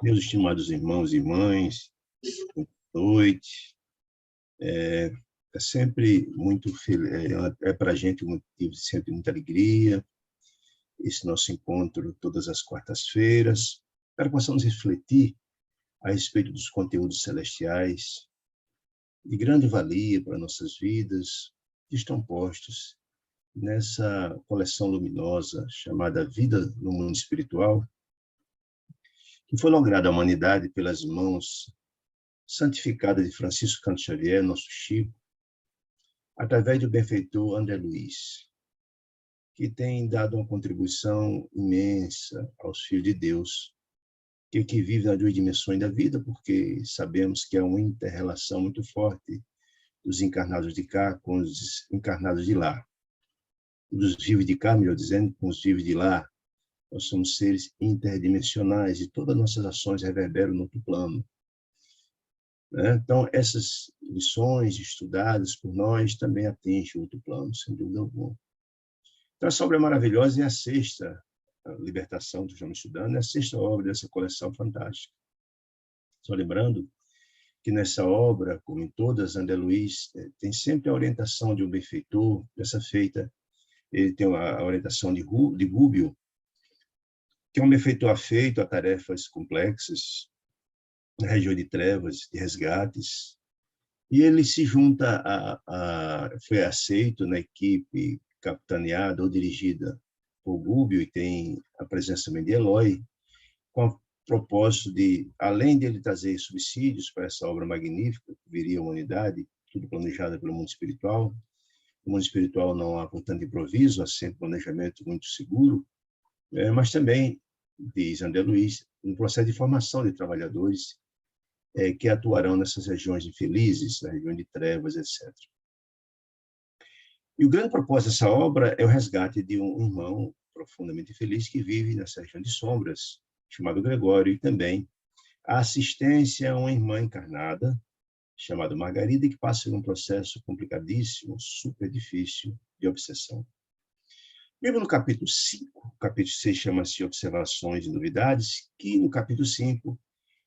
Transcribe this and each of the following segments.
Meus estimados irmãos e irmãs, boa noite. É sempre muito feliz, para a gente um motivo de sempre muita alegria, esse nosso encontro todas as quartas-feiras, para que possamos refletir a respeito dos conteúdos celestiais, de grande valia para nossas vidas, que estão postos nessa coleção luminosa chamada Vida no Mundo Espiritual, que foi lograda à humanidade pelas mãos santificada de Francisco Canto Xavier, nosso Chico, através do benfeitor André Luiz, que tem dado uma contribuição imensa aos filhos de Deus, que vivem nas duas dimensões da vida, porque sabemos que há uma inter-relação muito forte dos encarnados de cá com os encarnados de lá. Dos vivos de cá, melhor dizendo, com os vivos de lá. Nós somos seres interdimensionais e todas as nossas ações reverberam no outro plano. Então, essas lições estudadas por nós também atingem outro plano, sem dúvida alguma. Então, essa obra maravilhosa é a sexta, a Libertação, que estamos estudando, é a sexta obra dessa coleção fantástica. Só lembrando que nessa obra, como em todas, André Luiz tem sempre a orientação de um benfeitor. Dessa feita, ele tem a orientação de Gubbio, que é um benfeitor afeito a tarefas complexas, na região de trevas, de resgates, e ele se junta foi aceito na equipe capitaneada ou dirigida por Gubbio, e tem a presença também de Eloy, com o propósito de, além de ele trazer subsídios para essa obra magnífica, que viria a humanidade, tudo planejado pelo mundo espiritual. No mundo espiritual não há, portanto, improviso, há sempre planejamento muito seguro, mas também, diz André Luiz, um processo de formação de trabalhadores que atuarão nessas regiões infelizes, na região de trevas, etc. E o grande propósito dessa obra é o resgate de um irmão profundamente feliz que vive nessa região de sombras, chamado Gregório, e também a assistência a uma irmã encarnada, chamada Margarida, que passa por um processo complicadíssimo, super difícil, de obsessão. Mesmo no capítulo 5, o capítulo 6 chama-se Observações e Novidades, que no capítulo 5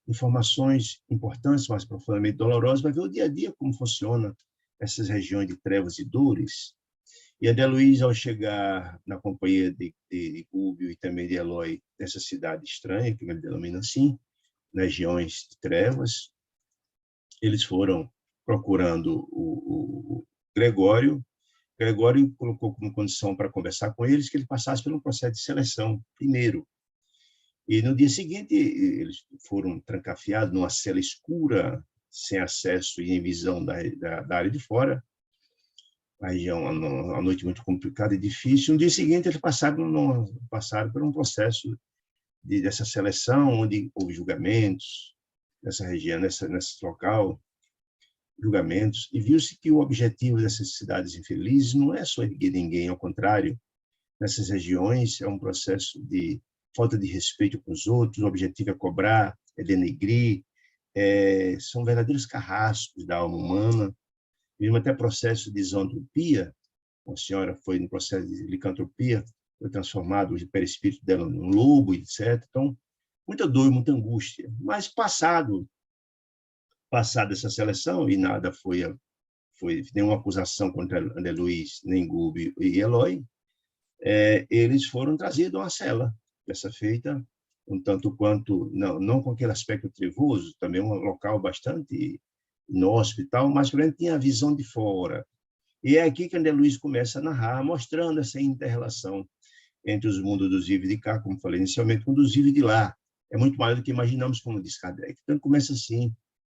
informações importantes, mas profundamente dolorosas, vai ver o dia a dia, como funciona essas regiões de trevas e dores. E André Luiz, ao chegar na companhia de Gubbio e também de Eloy, nessa cidade estranha, que ele denomina assim, nas regiões de trevas, eles foram procurando o Gregório. Gregório colocou como condição para conversar com eles que ele passasse por um processo de seleção primeiro. E no dia seguinte, eles foram trancafiados numa cela escura, sem acesso e em visão da área de fora. A região, uma noite muito complicada e difícil. No dia seguinte, eles passaram por um processo dessa seleção, onde houve julgamentos nessa região, nesse local, julgamentos, e viu-se que o objetivo dessas cidades infelizes não é só erguer ninguém, ao contrário, nessas regiões é um processo de falta de respeito com os outros, o objetivo é cobrar, é denegrir, são verdadeiros carrascos da alma humana, mesmo até processo de zoantropia. Uma senhora foi no processo de licantropia, foi transformado o perispírito dela num lobo, etc. Então, muita dor, muita angústia. Mas passada essa seleção, e nada foi nenhuma acusação contra André Luiz, nem Gubbio e Eloy, eles foram trazidos a uma cela. Dessa feita, um tanto quanto, não com aquele aspecto trevoso, também um local bastante inóspito, mas porém tinha a visão de fora. E é aqui que André Luiz começa a narrar, mostrando essa inter-relação entre os mundos dos vivos de cá, como falei inicialmente, com os vivos de lá. É muito maior do que imaginamos, como diz Kardec. Então, começa assim,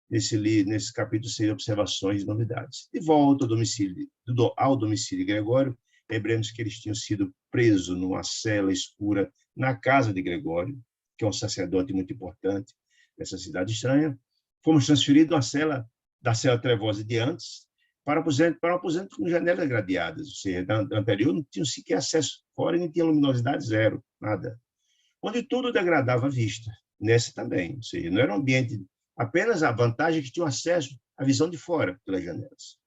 nesse capítulo 6, Observações e Novidades. De volta ao domicílio de Gregório, lembremos que eles tinham sido presos numa cela escura na casa de Gregório, que é um sacerdote muito importante dessa cidade estranha. Fomos transferidos da cela trevosa de antes para um aposento com janelas gradeadas, ou seja, da anterior não tinham sequer acesso fora e não tinha luminosidade zero, nada. Onde tudo degradava a vista, nessa também, ou seja, não era um ambiente, apenas a vantagem que tinham acesso à visão de fora pelas janelas.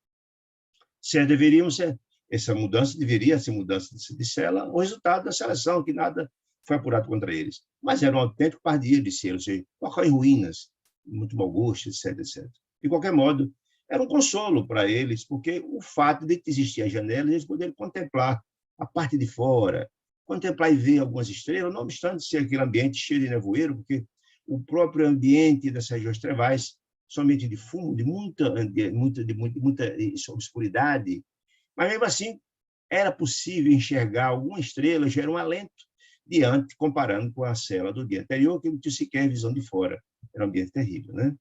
Essa mudança deveria ser mudança de cela, o resultado da seleção, que nada foi apurado contra eles. Mas era um autêntico pardieiro de selo, ou seja, local em ruínas, muito mau gosto, etc, etc. De qualquer modo, era um consolo para eles, porque o fato de existir as janelas, eles poderiam contemplar a parte de fora, contemplar e ver algumas estrelas, não obstante ser aquele ambiente cheio de nevoeiro, porque o próprio ambiente das regiões trevais, somente de fumo, de muita obscuridade, mas mesmo assim era possível enxergar alguma estrela, já era um alento diante, comparando com a cela do dia anterior, que não tinha sequer visão de fora. Era um ambiente terrível, né?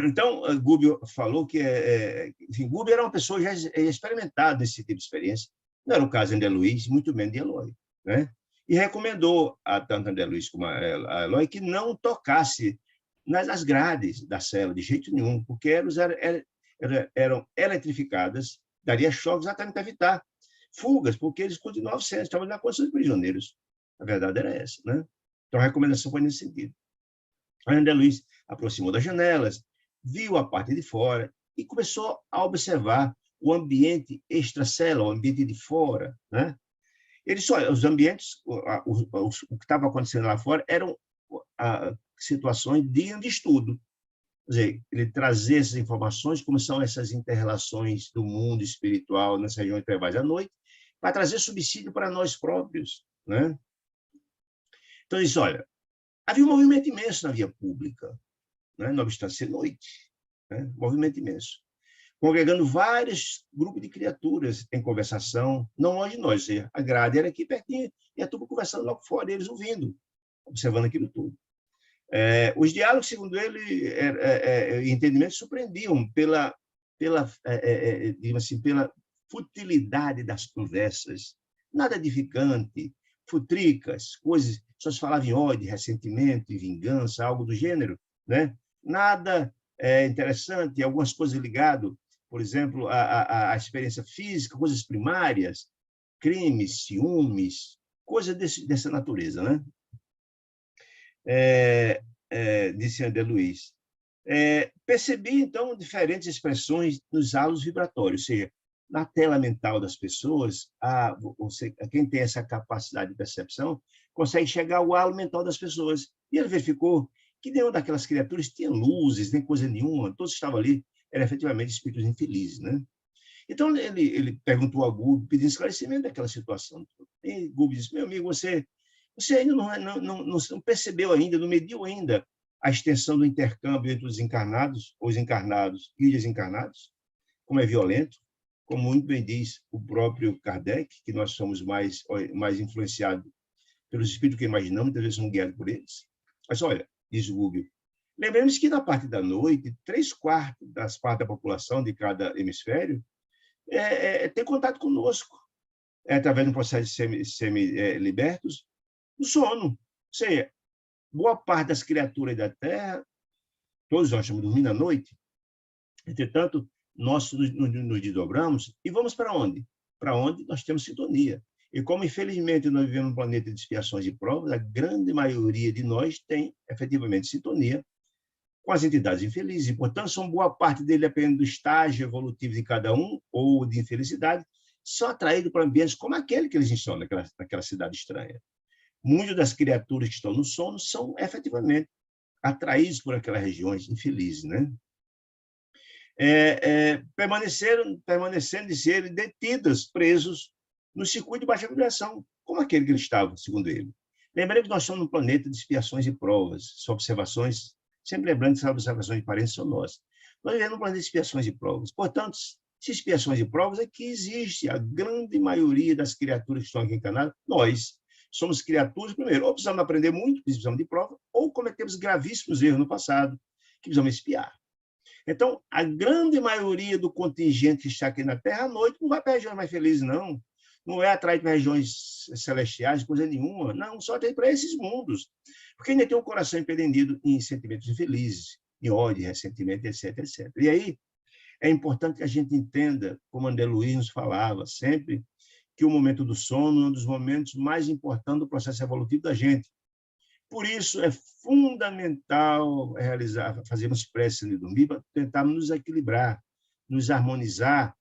Então, Gubbio falou que enfim, Gubbio era uma pessoa já experimentada nesse tipo de experiência. Não era o caso de André Luiz, muito menos de Eloy, né? E recomendou a tanto André Luiz como a Eloy que não tocasse nas grades da cela de jeito nenhum, porque eram eletrificadas, daria choque exatamente para evitar fugas, porque eles continuavam sendo, estavam na condição de prisioneiros. A verdade era essa, né? Então, a recomendação foi nesse sentido. André Luiz aproximou das janelas, viu a parte de fora e começou a observar o ambiente extracela, o ambiente de fora, né? Os ambientes, o que estava acontecendo lá fora eram situações de estudo. Quer dizer, ele trazer essas informações, como são essas interrelações do mundo espiritual nessa região de trevais à noite, para trazer subsídio para nós próprios, né? Então, ele disse, olha, havia um movimento imenso na via pública, né? Não obstante ser noite, né? Movimento imenso, congregando vários grupos de criaturas em conversação, não longe de nós, a grade era aqui pertinho, e a turma conversando logo fora, eles ouvindo, observando aquilo tudo. Os diálogos, segundo ele, entendimento, surpreendiam digamos assim, pela futilidade das conversas, nada edificante, futricas, coisas, só se falava em ódio, ressentimento e vingança, algo do gênero, né? Nada interessante, algumas coisas ligadas, por exemplo, à experiência física, coisas primárias, crimes, ciúmes, coisas dessa natureza, né? Disse André Luiz. Percebi, então, diferentes expressões nos halos vibratórios, ou seja, na tela mental das pessoas, quem tem essa capacidade de percepção consegue chegar ao halo mental das pessoas. E ele verificou que nenhuma daquelas criaturas tinha luzes, nem coisa nenhuma, todos estavam ali, eram efetivamente espíritos infelizes, né? Então, ele perguntou a Gubbio, pedindo esclarecimento daquela situação. E Gubbio disse, meu amigo, você ainda não percebeu ainda, não mediu ainda a extensão do intercâmbio entre os encarnados e os desencarnados, como é violento, como muito bem diz o próprio Kardec, que nós somos mais influenciados pelos espíritos que imaginamos, muitas vezes somos guiados por eles. Mas, olha, diz o Gubbio, lembremos que na parte da noite, 3/4 das partes da população de cada hemisfério tem contato conosco, através de um processo de semi-libertos, no sono. Ou seja, boa parte das criaturas da Terra, todos nós estamos dormindo à noite, entretanto, nós nos desdobramos e vamos para onde? Para onde nós temos sintonia. E como, infelizmente, nós vivemos num planeta de expiações e provas, a grande maioria de nós tem, efetivamente, sintonia com as entidades infelizes. E, portanto, são boa parte dele, dependendo do estágio evolutivo de cada um, ou de infelicidade, são atraídos para ambientes como aquele que eles estão naquela cidade estranha. Muitas das criaturas que estão no sono são, efetivamente, atraídos por aquelas regiões infelizes, né? Permanecendo, disse ele, detidas, presos no circuito de baixa vibração, como aquele que eles estavam, segundo ele. Lembrando que nós somos um planeta de expiações e provas, são observações, sempre lembrando que essas observações de parentes são nossas. Nós vivemos um planeta de expiações e provas. Portanto, se expiações e provas é que existe a grande maioria das criaturas que estão aqui encarnadas, nós somos criaturas, primeiro, ou precisamos aprender muito, precisamos de prova, ou cometemos gravíssimos erros no passado, que precisamos expiar. Então, a grande maioria do contingente que está aqui na Terra, à noite, não vai para regiões mais felizes, não. Não é atraído para regiões celestiais, coisa nenhuma. Não, só tem para esses mundos. Porque ainda tem um coração empreendido em sentimentos infelizes, em ódio, ressentimento, etc, etc. E aí, é importante que a gente entenda, como André Luiz nos falava sempre, que o momento do sono é um dos momentos mais importantes do processo evolutivo da gente. Por isso, é fundamental fazermos prece antes de dormir, para tentarmos nos equilibrar, nos harmonizar,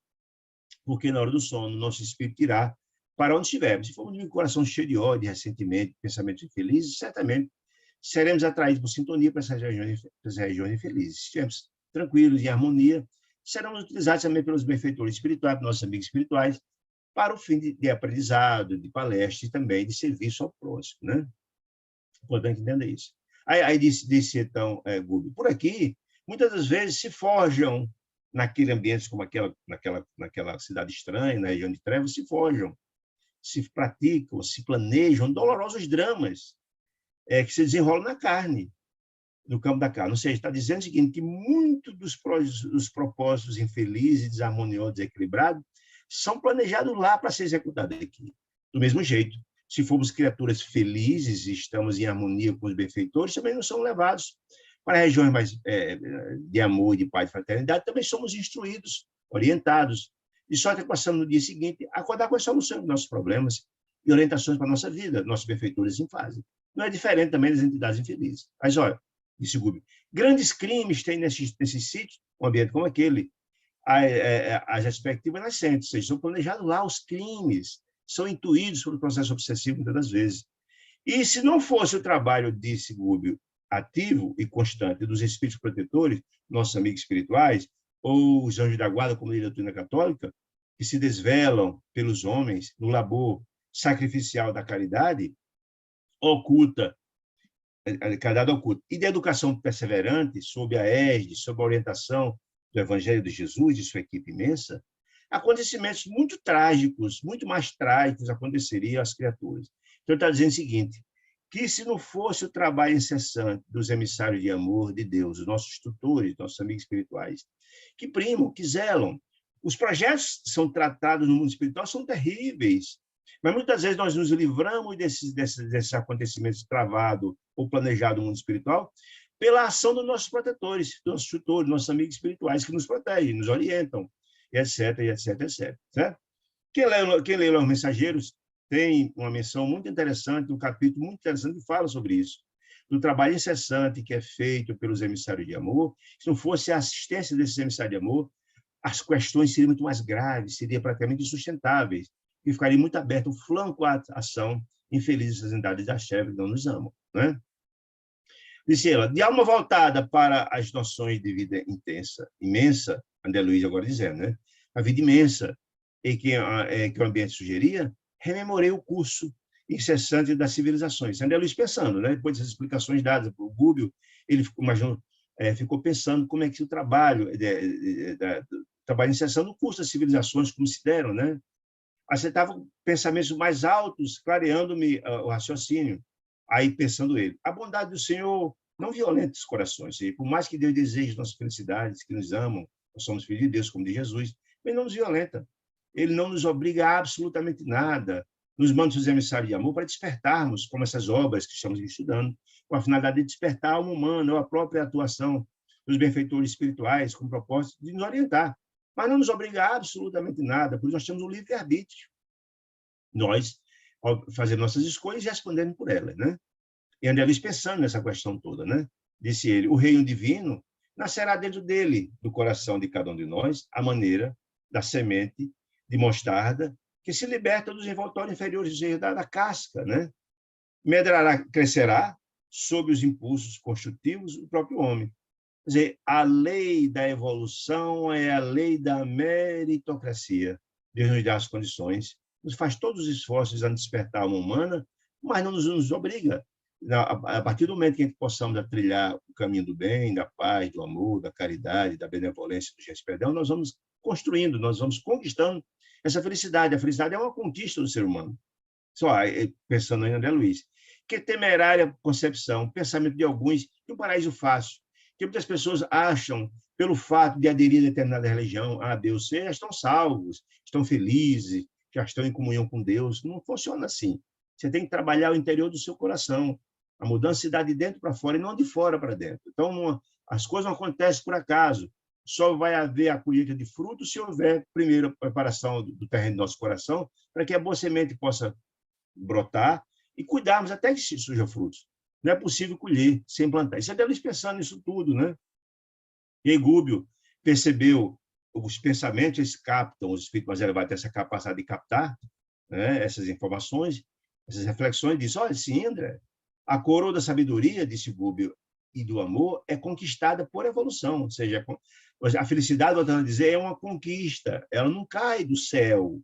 porque na hora do sono, nosso espírito irá para onde estivermos. Se formos de um coração cheio de ódio, de ressentimento, de pensamentos infelizes, certamente seremos atraídos por sintonia para essas regiões infelizes. Se estivermos tranquilos, em harmonia, seremos utilizados também pelos benfeitores espirituais, pelos nossos amigos espirituais, para o fim de aprendizado, de palestra e também de serviço ao próximo, né? Importante entender isso. Aí disse então, Gubi, por aqui, muitas das vezes se forjam naquele ambiente como naquela cidade estranha, na região de trevas, se forjam, se praticam, se planejam dolorosos dramas que se desenrolam na carne, no campo da carne. Ou seja, está dizendo o seguinte, que muitos dos propósitos infelizes, desarmoniosos, desequilibrados, são planejados lá para ser executados aqui. Do mesmo jeito, se formos criaturas felizes e estamos em harmonia com os benfeitores, também não são levados para regiões mais de amor, de paz e fraternidade, também somos instruídos, orientados, e só até passando no dia seguinte, acordar com as soluções dos nossos problemas e orientações para a nossa vida, nossos benfeitores em fase. Não é diferente também das entidades infelizes. Mas, olha, disse Gubi, grandes crimes tem nesses sítios, um ambiente como aquele, as respectivas nascentes, ou seja, são planejados lá os crimes, são intuídos pelo processo obsessivo muitas das vezes. E se não fosse o trabalho, disse Gubi, ativo e constante dos espíritos protetores, nossos amigos espirituais, ou os anjos da guarda, como diz a doutrina católica, que se desvelam pelos homens no labor sacrificial da caridade oculta, caridade oculta, e da educação perseverante, sob a égide, sob a orientação do Evangelho de Jesus e sua equipe imensa, acontecimentos muito trágicos, muito mais trágicos aconteceriam às criaturas. Então, ele está dizendo o seguinte, que se não fosse o trabalho incessante dos emissários de amor de Deus, os nossos tutores, nossos amigos espirituais, que primam, que zelam, os projetos que são tratados no mundo espiritual são terríveis, mas muitas vezes nós nos livramos desses acontecimentos travados ou planejados no mundo espiritual pela ação dos nossos protetores, dos nossos tutores, nossos amigos espirituais que nos protegem, nos orientam, etc, etc, etc. Certo? Quem lê Os Mensageiros tem uma menção muito interessante, um capítulo muito interessante que fala sobre isso, do trabalho incessante que é feito pelos emissários de amor. Se não fosse a assistência desses emissários de amor, as questões seriam muito mais graves, seriam praticamente insustentáveis, e ficaria muito aberto o flanco à ação infeliz dessas entidades da chefe que não nos amam. Né? Disse ela, de alma voltada para as noções de vida intensa, imensa, André Luiz agora dizendo, né? A vida imensa e que o ambiente sugeria, rememorei o curso incessante das civilizações. André Luiz pensando, né? Depois dessas explicações dadas por Gubbio, ele ficou pensando como é que o trabalho incessante no curso das civilizações, como se deram, né? Aceitava pensamentos mais altos, clareando-me o raciocínio. Aí, pensando ele, a bondade do Senhor não violenta os corações. E por mais que Deus deseje nossas felicidades, que nos amam, nós somos filhos de Deus, como de Jesus, ele não nos violenta. Ele não nos obriga a absolutamente nada. Nos manda os emissários de amor para despertarmos, como essas obras que estamos estudando, com a finalidade de despertar a alma humana, ou a própria atuação dos benfeitores espirituais, com o propósito de nos orientar. Mas não nos obriga a absolutamente nada, porque nós temos um livre-arbítrio. Nós fazemos nossas escolhas e respondemos por elas, né? E André Luiz pensando nessa questão toda, né? Disse ele, o reino divino nascerá dentro dele, do coração de cada um de nós, à maneira da semente de mostarda que se liberta dos envoltórios inferiores da casca, né? Medrará, crescerá sob os impulsos construtivos do próprio homem. Quer dizer, a lei da evolução é a lei da meritocracia. Deus nos dá as condições, nos faz todos os esforços a despertar a alma humana, mas não nos obriga. A partir do momento que a gente possamos trilhar o caminho do bem, da paz, do amor, da caridade, da benevolência, do gesto de perdão, nós vamos construindo, nós vamos conquistando essa felicidade. A felicidade é uma conquista do ser humano. Só pensando em André Luiz. Que temerária concepção, pensamento de alguns, de um paraíso fácil, que muitas pessoas acham, pelo fato de aderir a determinada religião, A, B ou C, já estão salvos, estão felizes, já estão em comunhão com Deus. Não funciona assim. Você tem que trabalhar o interior do seu coração. A mudança se dá de dentro para fora e não de fora para dentro. Então, as coisas não acontecem por acaso. Só vai haver a colheita de frutos se houver, primeiro, a preparação do terreno do nosso coração, para que a boa semente possa brotar e cuidarmos até que surja frutos. Não é possível colher sem plantar. Isso é Deus pensando nisso tudo, né? E Gubbio percebeu os pensamentos, eles captam, os espíritos mais elevados têm essa capacidade de captar, né, essas informações, essas reflexões, diz, olha, sim, André, a coroa da sabedoria, disse Gubbio, e do amor é conquistada por evolução, ou seja, a felicidade, voltando a dizer, é uma conquista, ela não cai do céu,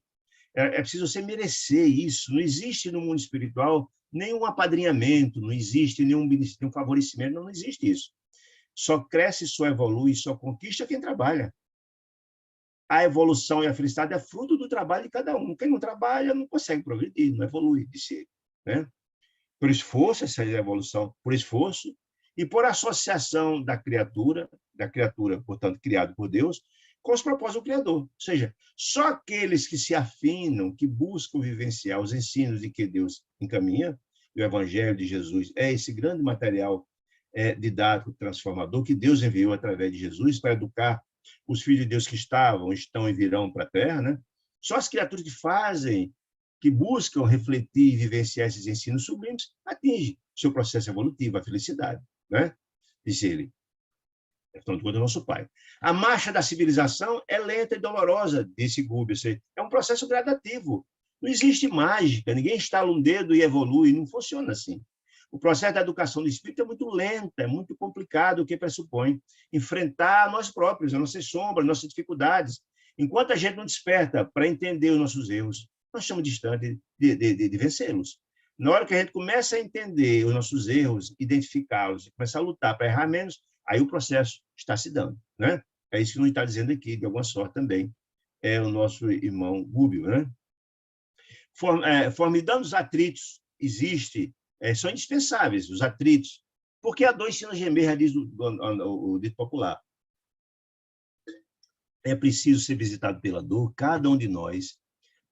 é preciso você merecer isso, não existe no mundo espiritual nenhum apadrinhamento, não existe nenhum favorecimento, não existe isso. Só cresce, só evolui, só conquista quem trabalha. A evolução e a felicidade é fruto do trabalho de cada um. Quem não trabalha não consegue progredir, não evolui, disse ele, né? Por esforço, essa é a evolução, por esforço e por associação da criatura, portanto, criado por Deus, com os propósitos do Criador. Ou seja, só aqueles que se afinam, que buscam vivenciar os ensinos de que Deus encaminha, e o Evangelho de Jesus é esse grande material didático, transformador, que Deus enviou através de Jesus para educar os filhos de Deus que estavam, estão e virão para a Terra, né? Só as criaturas que buscam refletir e vivenciar esses ensinos sublimes, atingem seu processo evolutivo, a felicidade, né? Disse ele. Então, do nosso Pai. A marcha da civilização é lenta e dolorosa, disse Gubbio. É um processo gradativo. Não existe mágica, ninguém estala um dedo e evolui, não funciona assim. O processo da educação do espírito é muito lento, é muito complicado, o que pressupõe enfrentar nós próprios, as nossas sombras, nossas dificuldades. Enquanto a gente não desperta para entender os nossos erros, nós estamos distantes de vencê-los. Na hora que a gente começa a entender os nossos erros, identificá-los e começar a lutar para errar menos, aí o processo está se dando, né? É isso que nos está dizendo aqui, de alguma sorte também, é o nosso irmão Gubbio, né? Formidando os atritos, são indispensáveis os atritos, porque há dois sinos gemer, diz o dito popular. É preciso ser visitado pela dor, cada um de nós,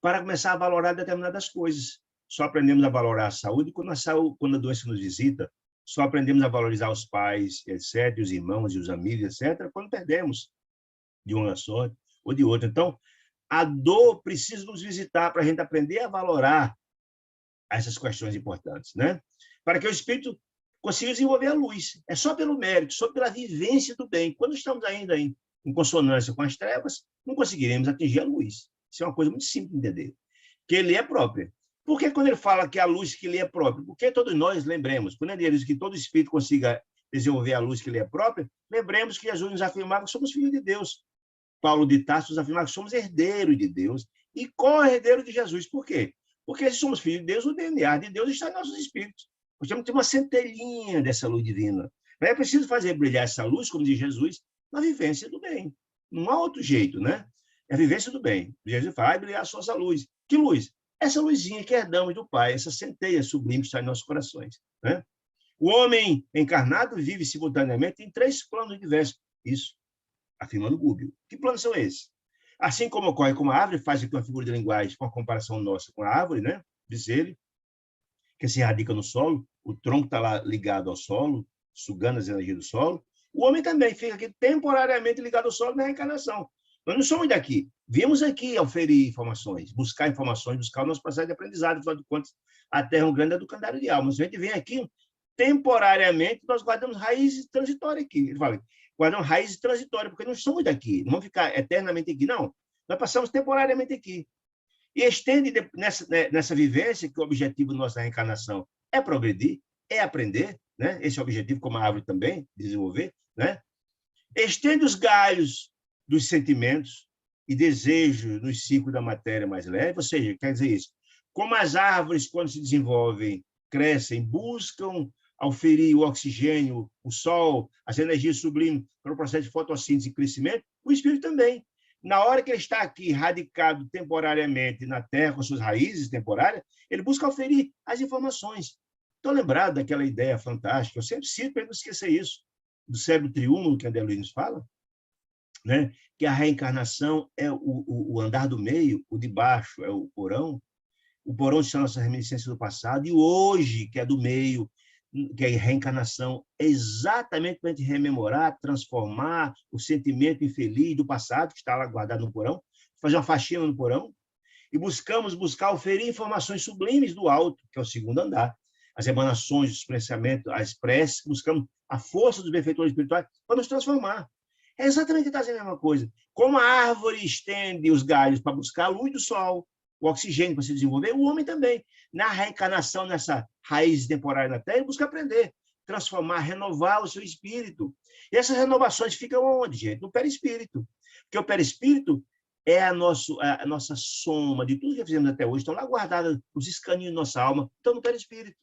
para começar a valorar determinadas coisas. Só aprendemos a valorar a saúde quando a doença nos visita. Só aprendemos a valorizar os pais, etc., os irmãos e os amigos, etc., quando perdemos de uma sorte ou de outra. Então, a dor precisa nos visitar para a gente aprender a valorar essas questões importantes, né? Para que o espírito consiga desenvolver a luz. É só pelo mérito, só pela vivência do bem. Quando estamos ainda em consonância com as trevas, não conseguiremos atingir a luz. Isso é uma coisa muito simples de entender. Que ele é própria. Por que quando ele fala que a luz que lhe é própria? Porque todos nós lembremos, quando ele diz que todo espírito consiga desenvolver a luz que lhe é própria, lembremos que Jesus nos afirmava que somos filhos de Deus. Paulo de Tarso nos afirmava que somos herdeiros de Deus e co-herdeiros de Jesus. Por quê? Porque se somos filhos de Deus, o DNA de Deus está em nossos espíritos. Nós temos que ter uma centelhinha dessa luz divina. É preciso fazer brilhar essa luz, como diz Jesus, na vivência do bem. Não há outro jeito, né? É a vivência do bem. Jesus fala, vai brilhar a sua luz. Que luz? Essa luzinha que herdamos do Pai, essa centelha sublime que está em nossos corações, né? O homem encarnado vive simultaneamente em 3 planos diversos. Isso, afirmando Gubbio. Que planos são esses? Assim como ocorre com a árvore, faz aqui uma figura de linguagem com a comparação nossa com a árvore, né? Diz ele, que se radica no solo, o tronco está lá ligado ao solo, sugando as energias do solo. O homem também fica aqui temporariamente ligado ao solo na reencarnação. Nós não somos daqui. Viemos aqui auferir informações, buscar o nosso processo de aprendizado. Afinal de contas, a Terra é um grande educandário de almas. A gente vem aqui temporariamente, nós guardamos raízes transitórias aqui. Ele fala, guardamos raízes transitórias, porque não somos daqui, não vamos ficar eternamente aqui, não. Nós passamos temporariamente aqui. E estende nessa vivência, que o objetivo nosso da reencarnação é progredir, é aprender, né? Esse é o objetivo, como a árvore também, desenvolver, né? Estende os galhos dos sentimentos e desejos nos ciclos da matéria mais leve, ou seja, quer dizer isso, como as árvores, quando se desenvolvem, crescem, buscam auferir o oxigênio, o sol, as energias sublimes para o processo de fotossíntese e crescimento, o espírito também. Na hora que ele está aqui, radicado temporariamente na Terra, com suas raízes temporárias, ele busca auferir as informações. Estou lembrado daquela ideia fantástica, eu sempre cito para não esquecer isso, do cérebro triúmulo, que André Luiz nos fala, né? Que a reencarnação é o andar do meio, o de baixo é o porão são nossas reminiscências do passado, e o hoje, que é do meio, que é a reencarnação, é exatamente para a gente rememorar, transformar o sentimento infeliz do passado, que está lá guardado no porão, fazer uma faxina no porão, e buscar oferir informações sublimes do alto, que é o segundo andar, as emanações, os pensamentos, as preces, buscamos a força dos benfeitores espirituais para nos transformar. É exatamente o que está dizendo a mesma coisa. Como a árvore estende os galhos para buscar a luz do sol, o oxigênio para se desenvolver, o homem também. Na reencarnação, nessa raiz temporária na Terra, ele busca aprender, transformar, renovar o seu espírito. E essas renovações ficam onde, gente? No perispírito. Porque o perispírito é a nossa soma de tudo que fizemos até hoje, estão lá guardadas os escaninhos da nossa alma, estão no perispírito.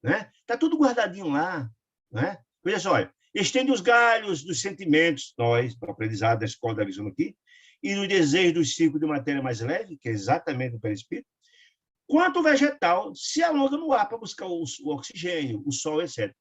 Né? Está tudo guardadinho lá. Né? Veja só, olha, estende os galhos dos sentimentos, nós, o aprendizado da escola da visão aqui, e no desejo do ciclo de matéria mais leve, que é exatamente o perispírito, quanto o vegetal se alonga no ar para buscar o oxigênio, o sol, etc.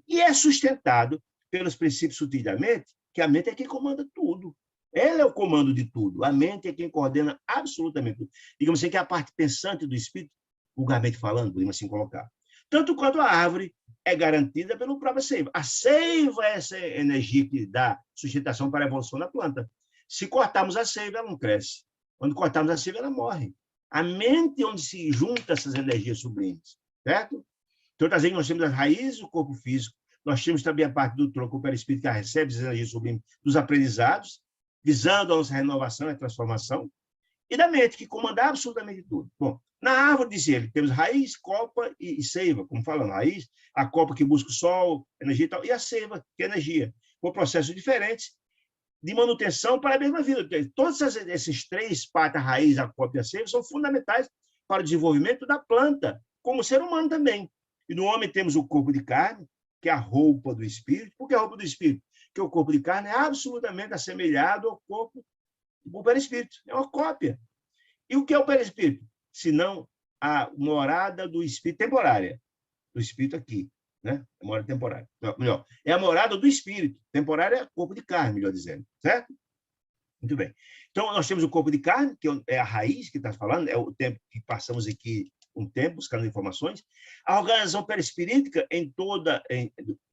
E é sustentado pelos princípios sutis da mente, que a mente é quem comanda tudo. Ela é o comando de tudo. A mente é quem coordena absolutamente tudo. Digamos assim, que é a parte pensante do espírito, vulgarmente falando, podemos assim colocar. Tanto quanto a árvore é garantida pelo próprio seiva. A seiva é essa energia que dá sustentação para a evolução da planta. Se cortarmos a seiva, ela não cresce. Quando cortarmos a seiva, ela morre. A mente é onde se juntam essas energias sublimes, certo? Então, nós temos as raízes, o corpo físico, nós temos também a parte do tronco, o perispírito, que recebe essas energias sublimes dos aprendizados, visando a nossa renovação e transformação, e da mente, que comanda absolutamente tudo. Bom, na árvore, diz ele, temos raiz, copa e seiva, como falando, raiz, a copa que busca o sol, energia e tal, e a seiva, que é energia, com processos diferentes de manutenção para a mesma vida. Todos esses três partes, a raiz, a copa e a seiva, são fundamentais para o desenvolvimento da planta, como ser humano também. E no homem temos o corpo de carne, que é a roupa do espírito. Por que a roupa do espírito? Porque o corpo de carne é absolutamente assemelhado ao corpo do perispírito. É uma cópia. E o que é o perispírito? Senão a morada do espírito temporária. Do espírito aqui. Né? A morada temporária. Não, melhor, é a morada do espírito. Temporária é corpo de carne, melhor dizendo. Certo? Muito bem. Então, nós temos o corpo de carne, que é a raiz que está falando, é o tempo que passamos aqui um tempo buscando informações. A organização perispirítica em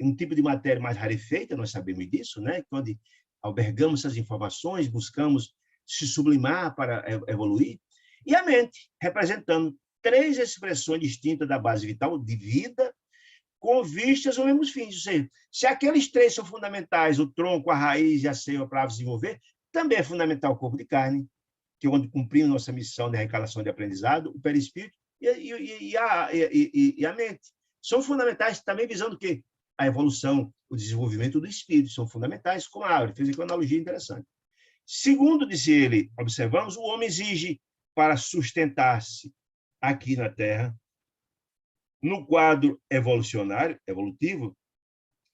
um tipo de matéria mais rarefeita, nós sabemos disso, né? Onde albergamos essas informações, buscamos se sublimar para evoluir. E a mente, representando três expressões distintas da base vital de vida, com vistas aos mesmos fins. Ou seja, se aqueles três são fundamentais, o tronco, a raiz e a seiva para desenvolver, também é fundamental o corpo de carne, que é onde cumprimos nossa missão de reencarnação de aprendizado, o perispírito e a mente. São fundamentais também visando o quê? A evolução, o desenvolvimento do espírito, são fundamentais, como a árvore. Fez aqui uma analogia interessante. Segundo, disse ele, observamos, o homem exige para sustentar-se aqui na Terra, no quadro evolutivo,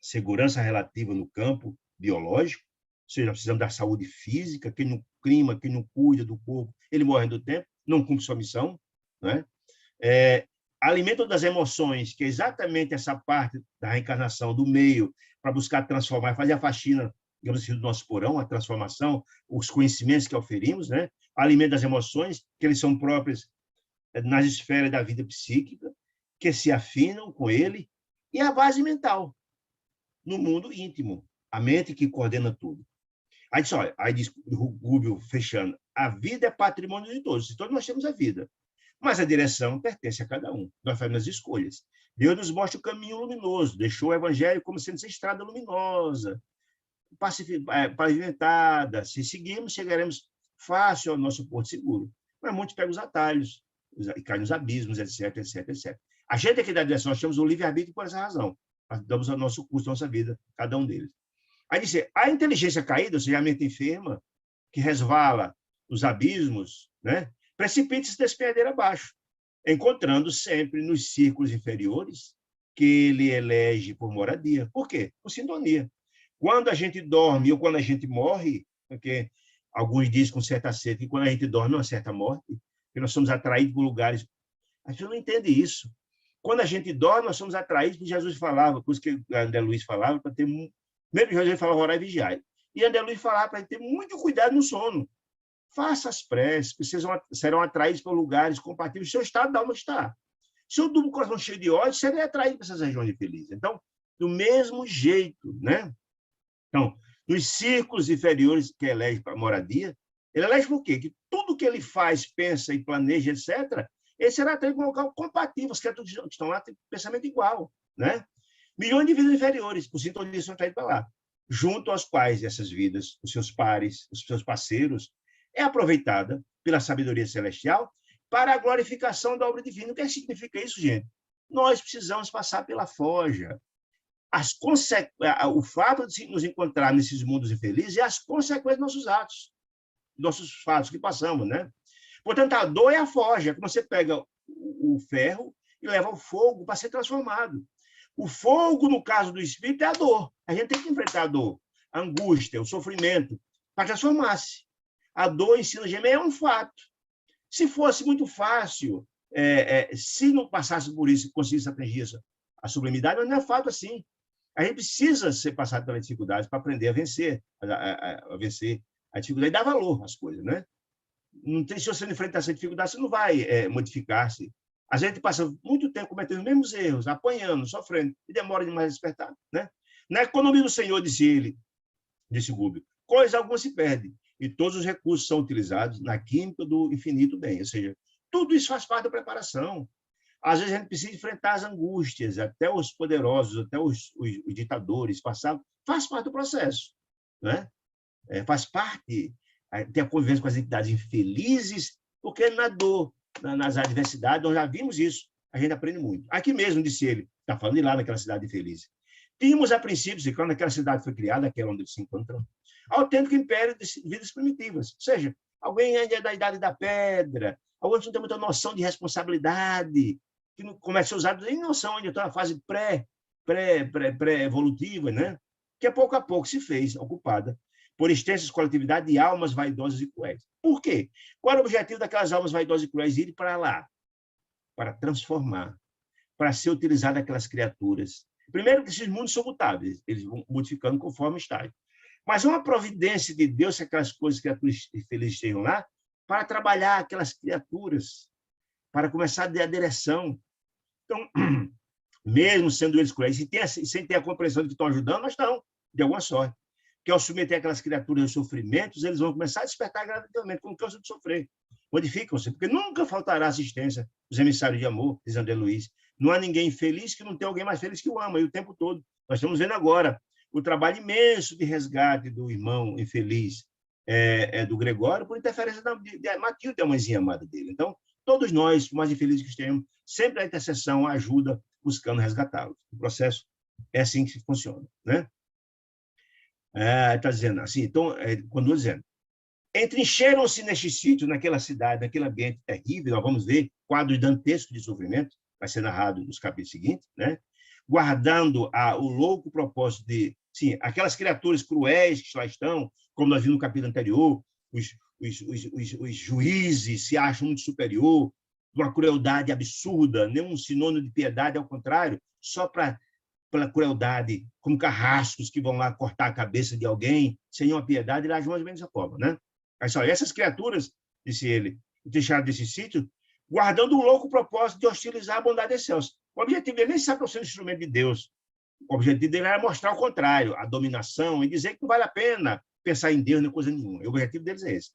segurança relativa no campo biológico, ou seja, precisamos da saúde física, quem não clima, quem não cuida do corpo, ele morre do tempo, não cumpre sua missão, né? Alimento das emoções, que é exatamente essa parte da reencarnação, do meio, para buscar transformar, fazer a faxina, digamos assim, do nosso porão, a transformação, os conhecimentos que oferimos, né? Alimento das emoções, que eles são próprios nas esferas da vida psíquica, que se afinam com ele, e a base mental, no mundo íntimo, a mente que coordena tudo. Aí diz o Rubio, fechando, a vida é patrimônio de todos, todos nós temos a vida, mas a direção pertence a cada um, nós fazemos as escolhas. Deus nos mostra o caminho luminoso, deixou o evangelho como sendo essa estrada luminosa, pavimentada, se seguirmos, chegaremos fácil ao nosso porto seguro, mas muitos pegam os atalhos, e caem nos abismos, etc, etc, etc. A gente aqui da direção, nós temos o livre-arbítrio por essa razão, damos o nosso curso, a nossa vida, cada um deles. Aí dizer, a inteligência caída, ou seja, a mente enferma, que resvala nos abismos, né, precipita-se desse perder abaixo, encontrando sempre nos círculos inferiores que ele elege por moradia. Por quê? Por sintonia. Quando a gente dorme ou quando a gente morre, porque alguns dizem com certa sede que quando a gente dorme é uma certa morte, que nós somos atraídos por lugares. A gente não entende isso. Quando a gente dorme, nós somos atraídos, porque Jesus falava, por isso que André Luiz falava, para ter. Mesmo Jesus falava orar e vigiar. E André Luiz falava para ter muito cuidado no sono. Faça as preces, porque vocês serão atraídos por lugares compatíveis. Seu estado da alma está. Se eu durmo com o coração cheio de ódio, serei atraído para essas regiões infelizes. Então, do mesmo jeito, né? Então, nos círculos inferiores que elege para moradia, ele elege por quê? Que tudo que ele faz, pensa e planeja, etc., ele será atraído para um local compatível. Os que estão lá têm pensamento igual, né? Milhões de vidas inferiores, por sintonia, são atraídos para lá, junto aos quais essas vidas, os seus pares, os seus parceiros, é aproveitada pela sabedoria celestial, para a glorificação da obra divina. O que significa isso, gente? Nós precisamos passar pela forja. O fato de nos encontrar nesses mundos infelizes é as consequências dos nossos atos, nossos fatos que passamos, né? Portanto, a dor é a forja, que você pega o ferro e leva ao fogo para ser transformado. O fogo, no caso do espírito, é a dor. A gente tem que enfrentar a dor, a angústia, o sofrimento, para transformar-se. A dor ensina a gemer é um fato. Se fosse muito fácil, se não passasse por isso e conseguisse atingir a sublimidade, mas não é fato assim. A gente precisa ser passado pelas dificuldades para aprender a vencer, a vencer a dificuldade e dar valor às coisas, né? Não tem, se você não enfrentar essa dificuldade, você não vai modificar-se. A gente passa muito tempo cometendo os mesmos erros, apanhando, sofrendo, e demora demais a despertar, né? Na economia do Senhor, disse Rubio, coisa alguma se perde, e todos os recursos são utilizados na química do infinito bem. Ou seja, tudo isso faz parte da preparação. Às vezes a gente precisa enfrentar as angústias, até os poderosos, até os ditadores passados, faz parte do processo, né? Faz parte ter a convivência com as entidades infelizes, porque na dor, nas adversidades, nós já vimos isso, a gente aprende muito. Aqui mesmo, disse ele, está falando de lá naquela cidade infeliz. Tínhamos, a princípio, quando aquela cidade foi criada, aquela onde eles se encontram, autêntico império de vidas primitivas. Ou seja, alguém ainda é da idade da pedra, alguns não têm muita noção de responsabilidade, que não começa a usar nem noção, ainda está na fase pré-evolutiva, né? Que pouco a pouco se fez ocupada por extensas coletividades de almas vaidosas e cruéis. Por quê? Qual era o objetivo daquelas almas vaidosas e cruéis? Ir para lá, para transformar, para ser utilizado aquelas criaturas. Primeiro, que esses mundos são mutáveis, eles vão modificando conforme o estágio. Mas uma providência de Deus, que aquelas coisas, criaturas felizes estejam lá, para trabalhar aquelas criaturas, para começar a dar a direção. Então, mesmo sendo eles cruéis, sem ter a compreensão de que estão ajudando, mas estão, de alguma sorte. Que ao submeter aquelas criaturas aos sofrimentos, eles vão começar a despertar gradativamente, como cansam de sofrer. Modificam-se, porque nunca faltará assistência dos emissários de amor, diz André Luiz. Não há ninguém feliz que não tenha alguém mais feliz que o ama, e o tempo todo. Nós estamos vendo agora o trabalho imenso de resgate do irmão infeliz do Gregório, por interferência de Matilde, a mãezinha amada dele. Então, todos nós, por mais infelizes que estejamos, sempre a intercessão, a ajuda, buscando resgatá-los. O processo é assim que funciona, né? Está dizendo assim, então, continua dizendo, entrincheiram-se neste sítio, naquela cidade, naquele ambiente terrível, nós vamos ver quadros dantescos de sofrimento, vai ser narrado nos capítulos seguintes, né? Guardando o louco propósito de, sim, aquelas criaturas cruéis que lá estão, como nós vimos no capítulo anterior, os juízes se acham muito superior, uma crueldade absurda, nenhum sinônimo de piedade, ao contrário, só pela crueldade, como carrascos que vão lá cortar a cabeça de alguém, sem nenhuma piedade, eles agem mais ou menos a forma, né? Mas, olha, essas criaturas, disse ele, deixaram desse sítio, guardando o louco propósito de hostilizar a bondade dos céus. O objetivo dele nem sabe para ser um instrumento de Deus. O objetivo dele era mostrar o contrário, a dominação, e dizer que não vale a pena pensar em Deus nem coisa nenhuma. O objetivo deles é esse.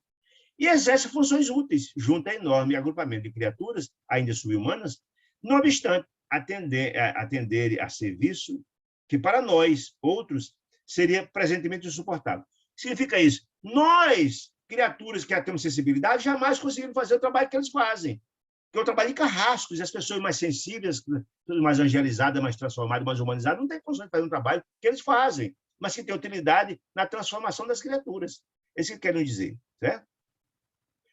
E exerce funções úteis, junto a enorme agrupamento de criaturas, ainda subhumanas, não obstante atender a serviço que, para nós, outros, seria presentemente insuportável. Significa isso? Nós, criaturas que temos sensibilidade, jamais conseguimos fazer o trabalho que eles fazem. Que é o trabalho de carrascos, e as pessoas mais sensíveis, mais angelizadas, mais transformadas, mais humanizadas, não têm condições de fazer um trabalho que eles fazem, mas que tem utilidade na transformação das criaturas. É isso que querem dizer, certo?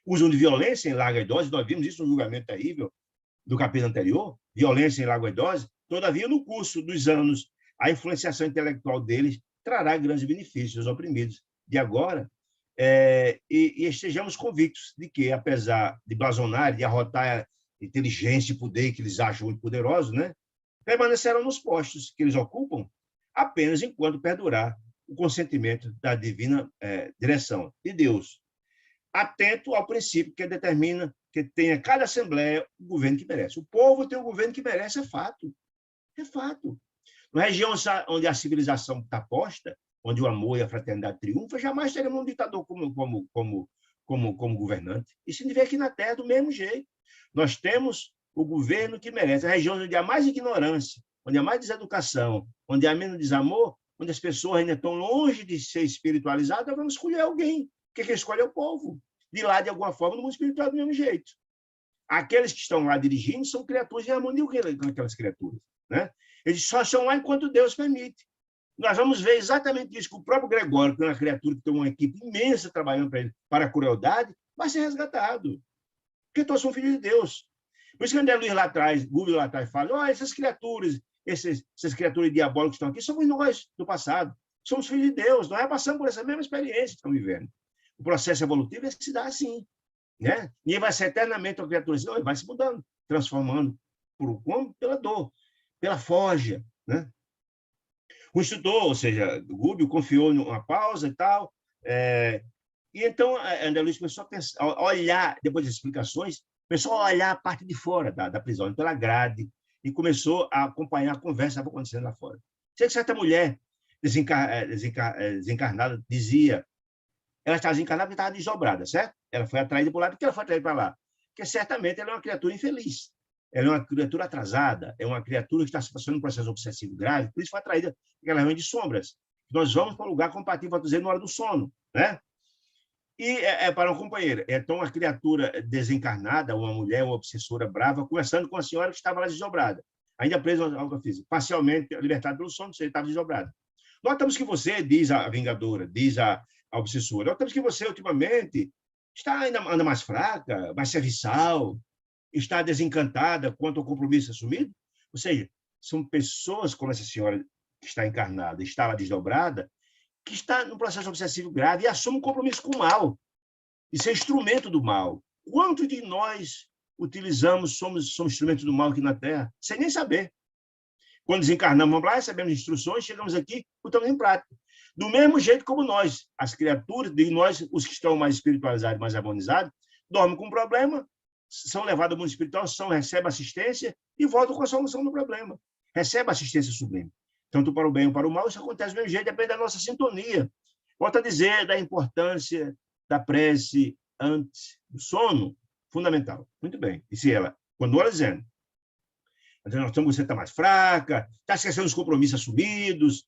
Usam de violência em larga dose, nós vimos isso no julgamento terrível do capítulo anterior, violência em larga dose, todavia, no curso dos anos, a influenciação intelectual deles trará grandes benefícios aos oprimidos de agora, e estejamos convictos de que, apesar de blasonar e de arrotar a inteligência e poder que eles acham muito poderosos, né, permanecerão nos postos que eles ocupam apenas enquanto perdurar o consentimento da divina direção de Deus, atento ao princípio que determina que tenha cada assembleia o governo que merece. O povo tem o governo que merece, é fato. É fato. Na região onde a civilização está posta, onde o amor e a fraternidade triunfam, jamais teremos um ditador como governante. E se vê aqui na Terra do mesmo jeito. Nós temos o governo que merece. A região onde há mais ignorância, onde há mais deseducação, onde há menos desamor, onde as pessoas ainda estão longe de ser espiritualizadas, vamos escolher alguém. O que escolhe é o povo. de lá, de alguma forma, no mundo espiritual do mesmo jeito. Aqueles que estão lá dirigindo são criaturas em harmonia com aquelas criaturas, né? Eles só são lá enquanto Deus permite. Nós vamos ver exatamente isso, que o próprio Gregório, que é uma criatura que tem uma equipe imensa trabalhando para ele, para a crueldade, vai ser resgatado. Porque todos são filhos de Deus. Por isso que André Luiz lá atrás, Google lá atrás, fala, oh, essas criaturas diabólicas que estão aqui, somos nós do passado. Somos filhos de Deus, nós passamos por essa mesma experiência que estamos vivendo. O processo evolutivo se dá assim. Né? E vai ser eternamente uma criatura assim, vai se mudando, transformando por como? Pela dor, pela forja. Né? O instrutor, ou seja, o Gubbio, confiou numa pausa e tal, e então André Luiz começou a pensar, a olhar, depois das explicações, começou a olhar a parte de fora da prisão, pela grade, e começou a acompanhar a conversa que estava acontecendo lá fora. Sei que certa mulher desencarnada dizia, ela estava desencarnada porque estava desdobrada, certo? Ela foi atraída para lá, porque ela foi atraída para lá? Porque certamente ela é uma criatura infeliz, ela é uma criatura atrasada, é uma criatura que está se passando um processo obsessivo grave, por isso foi atraída para aquela região de sombras. Nós vamos para um lugar compatível, para dizer, na hora do sono, né? E para uma companheira. Então, a criatura desencarnada, uma mulher, uma obsessora brava, conversando com a senhora que estava lá desdobrada, ainda presa ao alta física, parcialmente libertada pelo sono, você estava desdobrada. Notamos que você, diz a vingadora, diz a obsessora, notamos que você, ultimamente, anda mais fraca, mais serviçal, está desencantada quanto ao compromisso assumido. Ou seja, são pessoas como essa senhora que está encarnada, está lá desdobrada, que está num processo obsessivo grave e assume um compromisso com o mal, e ser instrumento do mal. Quantos de nós utilizamos, somos instrumentos do mal aqui na Terra, sem nem saber? Quando desencarnamos, vamos lá, recebemos instruções, chegamos aqui, botamos em prática. Do mesmo jeito como nós, as criaturas, de nós, os que estão mais espiritualizados, mais harmonizados, dormem com um problema, são levados ao mundo espiritual, recebem assistência e voltam com a solução do problema. Recebem assistência sublime. Tanto para o bem ou para o mal, isso acontece do mesmo jeito, depende da nossa sintonia. Volto a dizer da importância da prece antes do sono, fundamental. Muito bem. E se ela, quando ela dizendo, você está mais fraca, está esquecendo dos compromissos assumidos,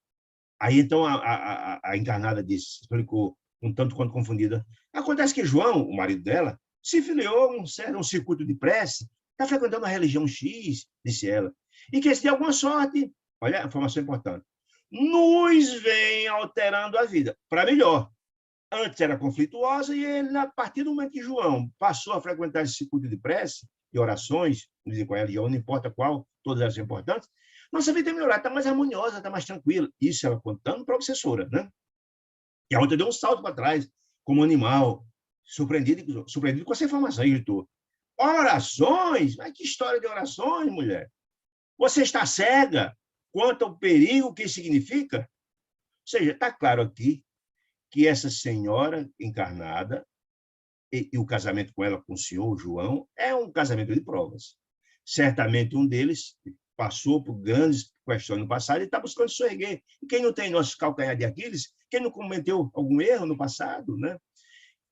aí então a encarnada disse, explicou, um tanto quanto confundida, acontece que João, o marido dela, se filiou a um circuito de prece, está frequentando a religião X, disse ela, e que, se de alguma sorte, olha a informação importante, nos vem alterando a vida, para melhor. Antes era conflituosa e ele, a partir do momento que João passou a frequentar esse circuito de prece e orações, com a religião, não importa qual, todas elas são importantes, nossa vida tem melhorado, está mais harmoniosa, está mais tranquila. Isso ela contando para a obsessora, né? E a outra deu um salto para trás, como animal, surpreendido com essa informação, e gritou, orações? Mas que história de orações, mulher? Você está cega quanto ao perigo que isso significa? Ou seja, está claro aqui que essa senhora encarnada e o casamento com ela, com o senhor João, é um casamento de provas. Certamente um deles passou por grandes questões no passado e está buscando se erguer. E quem não tem nossos calcanhar de Aquiles, quem não cometeu algum erro no passado, né?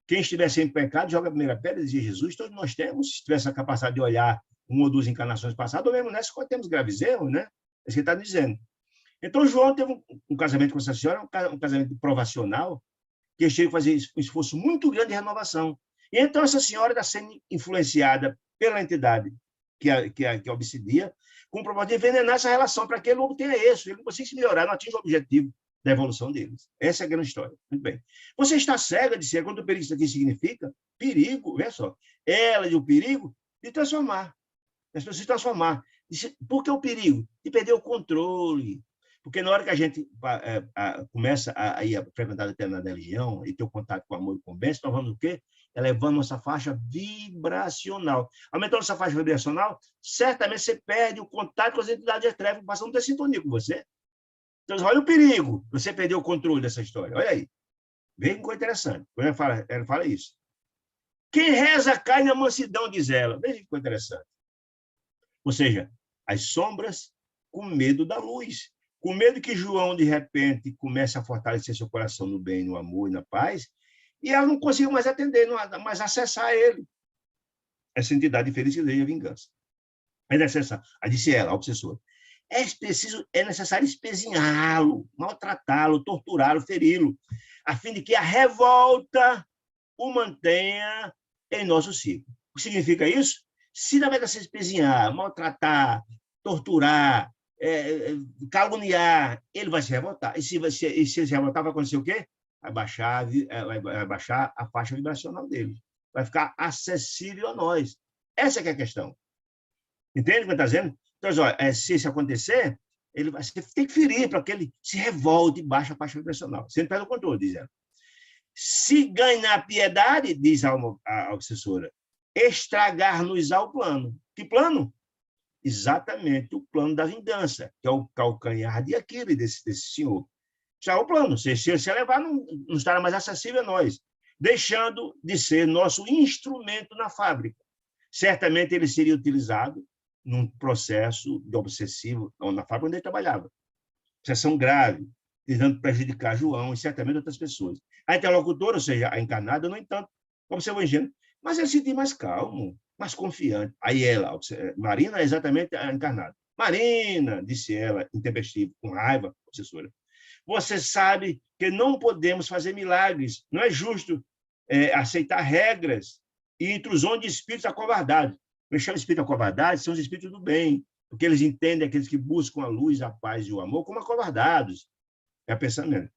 Quem estiver sem pecado, joga a primeira pedra, dizia Jesus, todos nós temos, se tivesse a capacidade de olhar uma ou duas encarnações passadas, ou mesmo nessa, temos graves erros, né? É isso que ele está dizendo. Então, João teve um casamento com essa senhora, um casamento provacional, que ele chega a fazer um esforço muito grande de renovação. E então, essa senhora está sendo influenciada pela entidade que a obsidia, com o propósito de envenenar essa relação, para que ele não obtenha êxito, ele não consiga se melhorar, não atinja o objetivo da evolução deles. Essa é a grande história. Muito bem. Você está cega de ser, quando o perigo isso aqui significa perigo, veja só, ela e o perigo de transformar, as pessoas se transformar. Por que o perigo? De perder o controle. Porque na hora que a gente começa a ir a frequentar a determinada religião e ter o contato com o amor e com o bem, nós vamos o quê? Elevando nossa faixa vibracional. Aumentando essa faixa vibracional, certamente você perde o contato com as entidades de trevas, passando a ter sintonia com você. Então, olha o perigo, você perdeu o controle dessa história. Olha aí. Vem com coisa interessante. Quando ela fala isso. Quem reza cai na mansidão, diz ela. Veja que coisa interessante. Ou seja, as sombras com medo da luz. Com medo que João, de repente, comece a fortalecer seu coração no bem, no amor e na paz, e ela não consiga mais atender, não mais acessar ele. Essa entidade infeliz que deseja vingança. É necessário, disse ela, a obsessora, é necessário espezinhá-lo, maltratá-lo, torturá-lo, feri-lo, a fim de que a revolta o mantenha em nosso ciclo. O que significa isso? Se na verdade se espezinhar, maltratar, torturar, caluniar, ele vai se revoltar. E se ele se revoltar, vai acontecer o quê? Vai baixar a faixa vibracional dele. Vai ficar acessível a nós. Essa é a questão. Entende o que eu estou dizendo? Então, olha, se isso acontecer, você tem que ferir para que ele se revolte e baixe a faixa vibracional. Você não perde o controle, diz ela. Se ganhar piedade, diz a obsessora, estragar-nos-á o plano. Que plano? Exatamente o plano da vingança, que é o calcanhar de Aquiles desse senhor. Já é o plano. Se levar, não estará mais acessível a nós, deixando de ser nosso instrumento na fábrica. Certamente ele seria utilizado num processo de obsessivo, na fábrica onde ele trabalhava. Obsessão grave, tentando prejudicar João e certamente outras pessoas. A interlocutora, ou seja, a encarnada, no entanto, observou o ingênuo, mas ele se sentia mais calmo, mais confiante. Aí ela, Marina, é exatamente a encarnada. Marina, disse ela, intempestiva, com raiva, obsessora, você sabe que não podemos fazer milagres, não é justo aceitar regras e intrusões de espíritos acovardados. Eu chamo espírito acovardados, são os espíritos do bem, porque eles entendem aqueles que buscam a luz, a paz e o amor como acovardados. É o pensamento.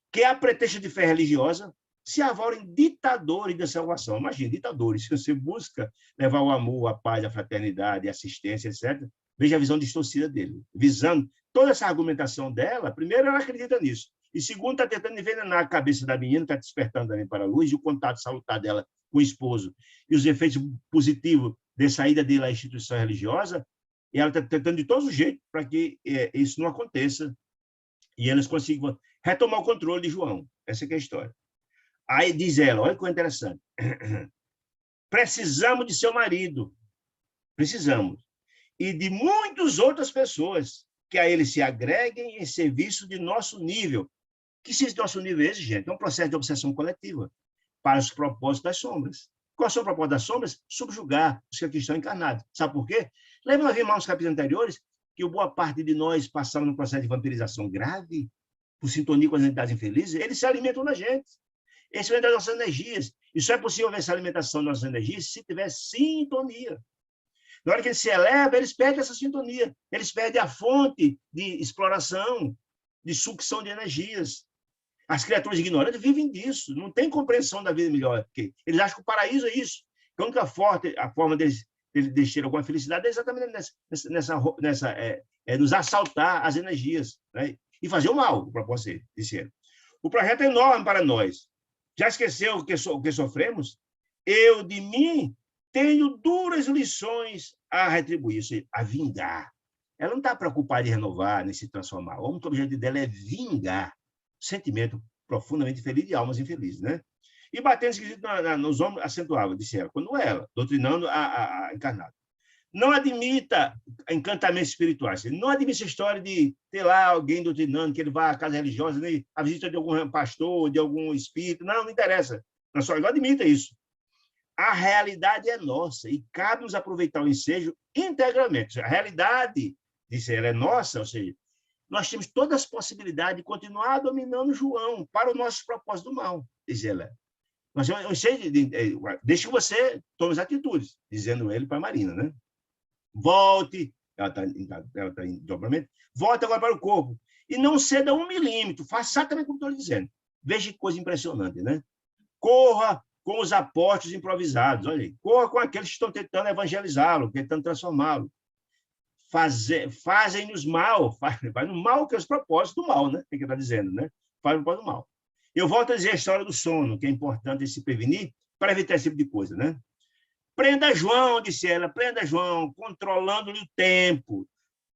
Que a pretexto de fé religiosa se avalem ditadores da salvação. Imagina, ditadores. Se você busca levar o amor, a paz, a fraternidade, a assistência, etc., veja a visão distorcida dele. Visando toda essa argumentação dela, primeiro, ela acredita nisso. E segundo, está tentando envenenar a cabeça da menina, está despertando também para a luz, e o contato salutar dela com o esposo, e os efeitos positivos de saída dele à instituição religiosa, e ela está tentando de todos os jeitos para que isso não aconteça, e eles consigam retomar o controle de João. Essa é a história. Aí diz ela, olha que coisa interessante, precisamos de seu marido, precisamos, e de muitas outras pessoas que a ele se agreguem em serviço de nosso nível. Que se nosso nível é esse, gente? É um processo de obsessão coletiva para os propósitos das sombras. Qual é o propósito das sombras? Subjugar os que aqui estão encarnados. Sabe por quê? Lembra, nós vimos nos capítulos anteriores que boa parte de nós passamos num processo de vampirização grave, por sintonia com as entidades infelizes, eles se alimentam da gente. Eles se alimentam das nossas energias. E só é possível ver essa alimentação das nossas energias se tiver sintonia. Na hora que eles se elevam, eles perdem essa sintonia. Eles perdem a fonte de exploração, de sucção de energias. As criaturas ignorantes vivem disso, não tem compreensão da vida melhor. Porque eles acham que o paraíso é isso. A única forma deles terem alguma felicidade é exatamente nos assaltar as energias, né? E fazer o mal, o propósito desse. O projeto é enorme para nós. Já esqueceu o que sofremos? Eu, de mim, tenho duras lições a retribuir, ou seja, a vingar. Ela não está preocupada em renovar, nem se transformar. O único objetivo dela é vingar. Sentimento profundamente feliz de almas infelizes, né? E batendo esquisito nos ombros, acentuava, disse ela, quando ela, doutrinando a encarnada. Não admita encantamentos espirituais. Não admita essa história de ter lá alguém doutrinando, que ele vai à casa religiosa, nem a visita de algum pastor, de algum espírito. Não interessa. Não admita isso. A realidade é nossa e cabe nos aproveitar o ensejo integralmente. A realidade, disse ela, é nossa, ou seja, nós temos todas as possibilidades de continuar dominando João para o nosso propósito do mal, diz ela. Mas eu sei, deixa que você tome as atitudes, dizendo ele para a Marina, né? Volte, ela está em dobramento, volte agora para o corpo e não ceda 1 milímetro, faça exatamente como estou lhe dizendo. Veja que coisa impressionante, né? Corra com os apóstolos improvisados, olha aí, corra com aqueles que estão tentando evangelizá-lo, tentando transformá-lo. Fazem-nos mal, vai no mal que é os propósitos do mal, né? Tem que estar dizendo, né? Faz o propósito do mal. Eu volto a dizer a história do sono, que é importante se prevenir para evitar esse tipo de coisa, né? Prenda João, disse ela, prenda João, controlando-lhe o tempo. O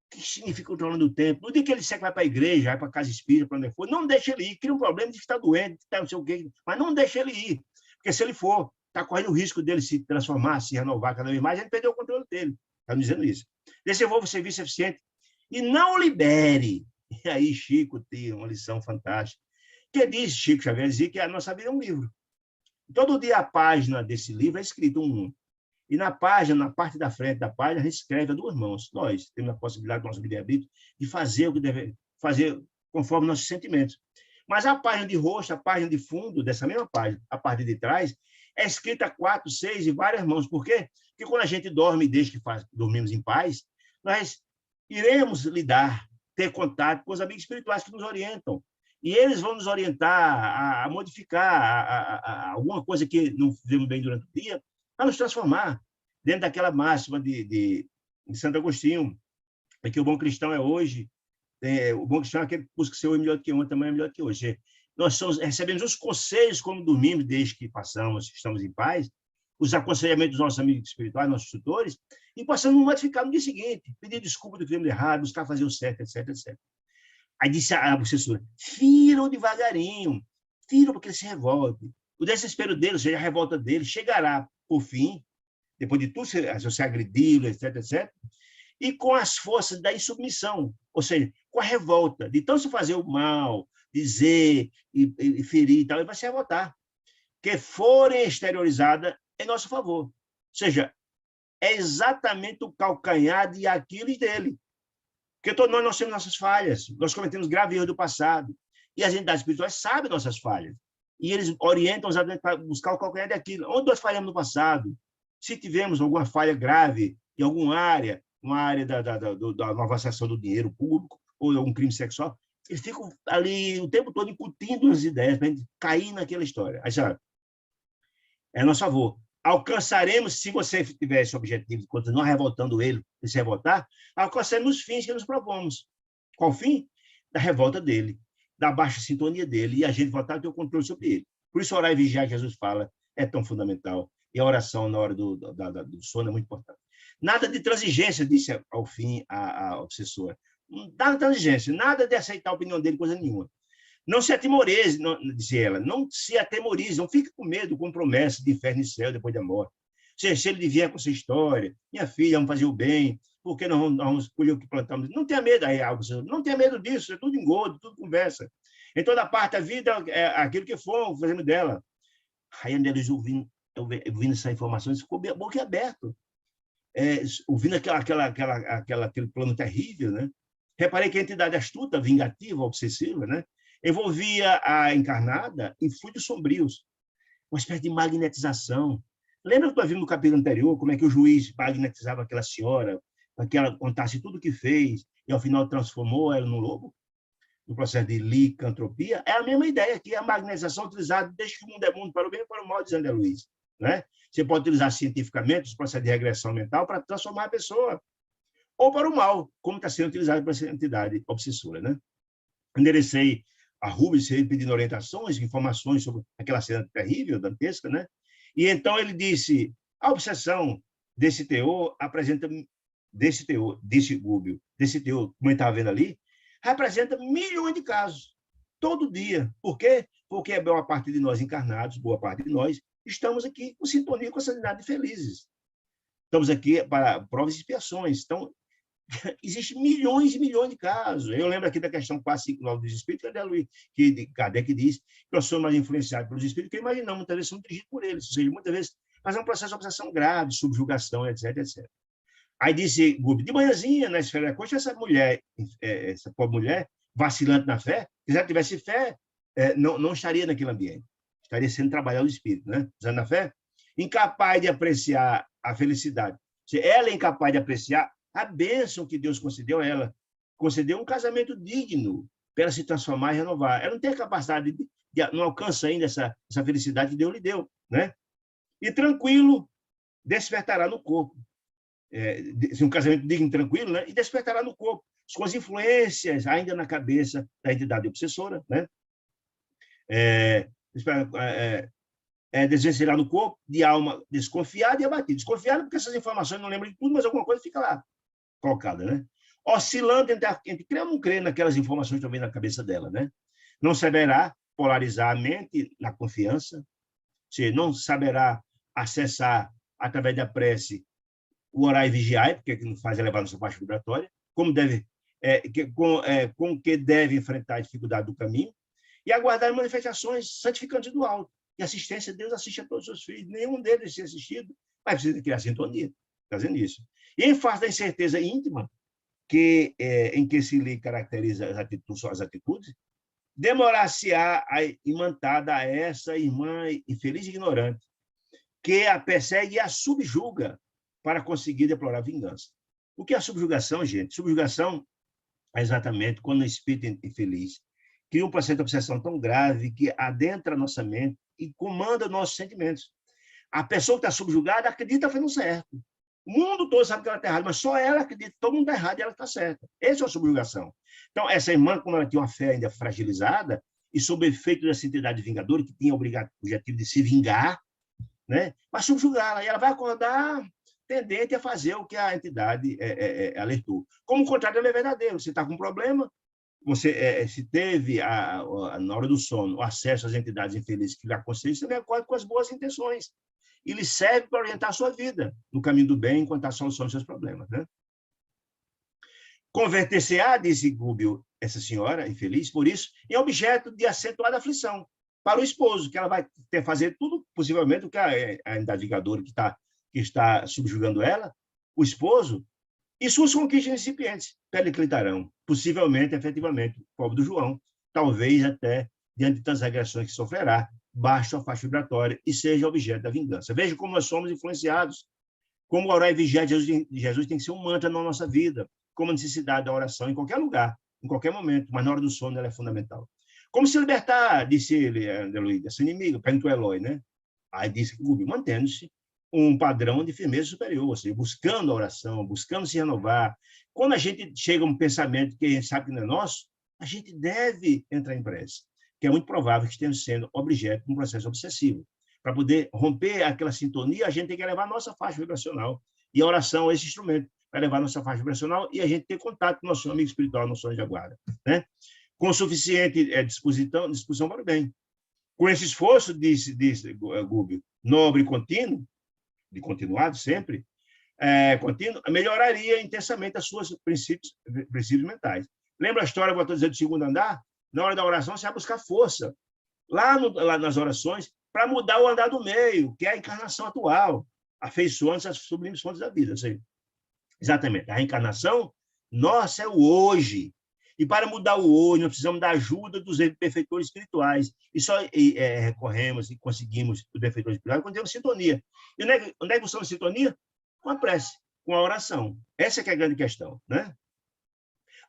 que significa controlando o tempo? No dia que ele disser que vai para a igreja, vai para a casa espírita, para onde for, não deixa ele ir, cria um problema de estar doente, de estar não sei o quê, mas não deixa ele ir, porque se ele for, está correndo o risco dele se transformar, se renovar cada vez mais, ele perdeu o controle dele. Está me dizendo isso. Desenvolva o serviço eficiente e não o libere. E aí Chico tem uma lição fantástica. Que diz Chico Xavier, dizia que a nossa vida é um livro. Todo dia a página desse livro é escrito um. E na página, na parte da frente da página, a gente escreve a 2 mãos. Nós temos a possibilidade do nosso livre-arbítrio de fazer o que deve fazer conforme nossos sentimentos. Mas a página de rosto, a página de fundo dessa mesma página, a parte de trás, é escrita 4, 6 e várias mãos. Por quê? Porque quando a gente dorme, desde que dormimos em paz, nós iremos lidar, ter contato com os amigos espirituais que nos orientam. E eles vão nos orientar a modificar alguma coisa que não fizemos bem durante o dia, a nos transformar dentro daquela máxima de Santo Agostinho, que o bom cristão é hoje, o bom cristão é aquele que busca ser hoje melhor do que ontem, também é melhor do que hoje. Nós recebemos os conselhos como dormimos desde que estamos em paz, os aconselhamentos dos nossos amigos espirituais, nossos tutores, e passamos a modificar no dia seguinte, pedir desculpa do que fizemos errado, buscar fazer o certo, etc, etc. Aí disse a professora, firam devagarinho, firam porque ele se revolte. O desespero dele, ou seja, a revolta dele, chegará, por fim, depois de tudo, se você agredi-lo, etc, etc, e com as forças da insubmissão, ou seja, com a revolta, de tanto se fazer o mal, dizer e ferir e tal, ele vai se revoltar, que forem exteriorizadas em nosso favor. Ou seja, é exatamente o calcanhar de Aquiles dele. Porque todos nós temos nossas falhas, nós cometemos grave erro do passado, e as entidades espirituais sabem nossas falhas, e eles orientam os adeptos para buscar o calcanhar de Aquiles. Onde nós falhamos no passado? Se tivemos alguma falha grave em alguma área, uma área da malversação do dinheiro público, ou algum crime sexual, eles ficam ali o tempo todo incutindo as ideias para a gente cair naquela história. Aí, sabe, é a nosso favor. Alcançaremos, se você tiver esse objetivo de continuar revoltando ele, de se revoltar, alcançaremos os fins que nos propomos. Qual fim? Da revolta dele, da baixa sintonia dele, e a gente voltar a ter o controle sobre ele. Por isso, orar e vigiar, que Jesus fala, é tão fundamental. E a oração na hora do sono é muito importante. Nada de transigência, disse ao fim a obsessora. Nada de transigência, nada de aceitar a opinião dele, coisa nenhuma. Não se atemorize, disse ela, não se atemorize, não fique com medo, com promessa de inferno e céu depois da morte. Se ele vier com essa história, minha filha, vamos fazer o bem, porque nós vamos colher o que plantamos. Não tenha medo, aí, não tenha medo disso, é tudo engodo, tudo conversa. Em toda parte da vida, é aquilo que for, fazemos dela. Aí, André Luiz, ouvindo essa informação, ficou boca aberta. Ouvindo aquele plano terrível, né? Reparei que a entidade astuta, vingativa, obsessiva, né? Envolvia a encarnada em fluidos sombrios, uma espécie de magnetização. Lembra que tu viu no capítulo anterior como é que o juiz magnetizava aquela senhora, para que ela contasse tudo o que fez e, ao final, transformou ela num lobo? No processo de licantropia, é a mesma ideia aqui, a magnetização utilizada desde que o mundo é mundo, para o bem e para o mal, diz André Luiz. Né? Você pode utilizar cientificamente os processos de regressão mental para transformar a pessoa, ou para o mal, como está sendo utilizado por essa entidade obsessora. Né? Enderecei a Rubens pedindo orientações, informações sobre aquela cena terrível, dantesca, né? E então ele disse, a obsessão desse teor apresenta, desse Gúbio, desse teor, como ele estava vendo ali, representa milhões de casos, todo dia. Por quê? Porque boa parte de nós encarnados, boa parte de nós, estamos aqui com sintonia com a sanidade felizes. Estamos aqui para provas e expiações. Então, existem milhões e milhões de casos. Eu lembro aqui da questão 459 dos espíritos, que Kardec diz que nós somos mais influenciados pelos espíritos que imaginamos, muitas vezes somos dirigidos por eles, ou seja, muitas vezes mas é um processo de obsessão grave, subjugação, etc, etc. Aí disse Gúbio, de manhãzinha, na esfera da coxa, essa pobre mulher, vacilante na fé, se ela tivesse fé, não estaria naquele ambiente, estaria sendo trabalhado o espírito, né? Usando a fé, incapaz de apreciar a felicidade. Se ela é incapaz de apreciar a bênção que Deus concedeu a ela, concedeu um casamento digno para ela se transformar e renovar. Ela não tem a capacidade, não alcança ainda essa felicidade que Deus lhe deu, né? E tranquilo, despertará no corpo. Um casamento digno e tranquilo, né? E despertará no corpo, com as influências ainda na cabeça da entidade obsessora, né? Desvencerá no corpo de alma desconfiada e abatida. Desconfiada porque essas informações não lembram de tudo, mas alguma coisa fica lá colocada, né? Oscilando entre crer ou não crer naquelas informações que estão vindo na cabeça dela, né? Não saberá polarizar a mente na confiança, não saberá acessar através da prece o orar e vigiar, porque não faz elevar nossa faixa vibratória, como deve, com que deve enfrentar a dificuldade do caminho, e aguardar manifestações santificantes do alto. E assistência, Deus assiste a todos os seus filhos, nenhum deles ser assistido, mas precisa criar sintonia, fazendo isso. E em face da incerteza íntima, em que se lhe caracteriza as atitudes, demorar-se-á a imantada a essa irmã infeliz e ignorante, que a persegue e a subjuga para conseguir deplorar vingança. O que é a subjugação, gente? Subjugação é exatamente quando o espírito infeliz cria um processo de obsessão tão grave que adentra a nossa mente e comanda nossos sentimentos. A pessoa que está subjugada acredita fazendo certo. O mundo todo sabe que ela está errada, mas só ela acredita que todo mundo está errado e ela está certa. Essa é a subjugação. Então, essa irmã, como ela tinha uma fé ainda fragilizada, e sob efeito dessa entidade vingadora, que tinha o objetivo de se vingar, né, vai subjugá-la, e ela vai acordar tendente a fazer o que a entidade alertou. Como o contrário é verdadeiro. Você está com um problema, você se teve, na hora do sono, o acesso às entidades infelizes que lhe aconselham, você acorda com as boas intenções. E lhe serve para orientar a sua vida no caminho do bem, encontrar a solução dos seus problemas. Né? Converter-se-á, disse Gúbio, essa senhora infeliz, por isso, em objeto de acentuada aflição para o esposo, que ela vai ter fazer tudo, possivelmente, o que a entidade vingadora que está subjugando ela, o esposo, e suas conquistas incipientes periclitarão, possivelmente, efetivamente, o pobre do João, talvez até, diante de tantas agressões que sofrerá, baixe a faixa vibratória e seja objeto da vingança. Veja como nós somos influenciados, como orar e vigiar de Jesus tem que ser um mantra na nossa vida, como a necessidade da oração em qualquer lugar, em qualquer momento, mas na hora do sono ela é fundamental. Como se libertar, disse ele, Luiz, dessa inimiga, perguntou Eloy, né? Aí disse que mantendo-se um padrão de firmeza superior, ou seja, buscando a oração, buscando se renovar. Quando a gente chega a um pensamento que a gente sabe que não é nosso, a gente deve entrar em prece, que é muito provável que esteja sendo objeto de um processo obsessivo. Para poder romper aquela sintonia, a gente tem que elevar a nossa faixa vibracional. E a oração é esse instrumento para elevar a nossa faixa vibracional e a gente ter contato com o nosso amigo espiritual, nosso anjo da guarda, né? Com suficiente disposição para o bem. Com esse esforço, disse Gúbio, nobre e contínuo, de continuado sempre, contínuo, melhoraria intensamente os seus princípios mentais. Lembra a história, vou dizer, do segundo andar? Na hora da oração, você vai buscar força, lá nas orações, para mudar o andar do meio, que é a encarnação atual, afeiçoando-se às sublimes fontes da vida. Assim. Exatamente. A reencarnação, nossa, é o hoje. E para mudar o hoje, nós precisamos da ajuda dos benfeitores espirituais. E só recorremos e conseguimos os benfeitores espirituais quando temos sintonia. E onde é que estamos em sintonia? Com a prece, com a oração. Essa é a grande questão. Né?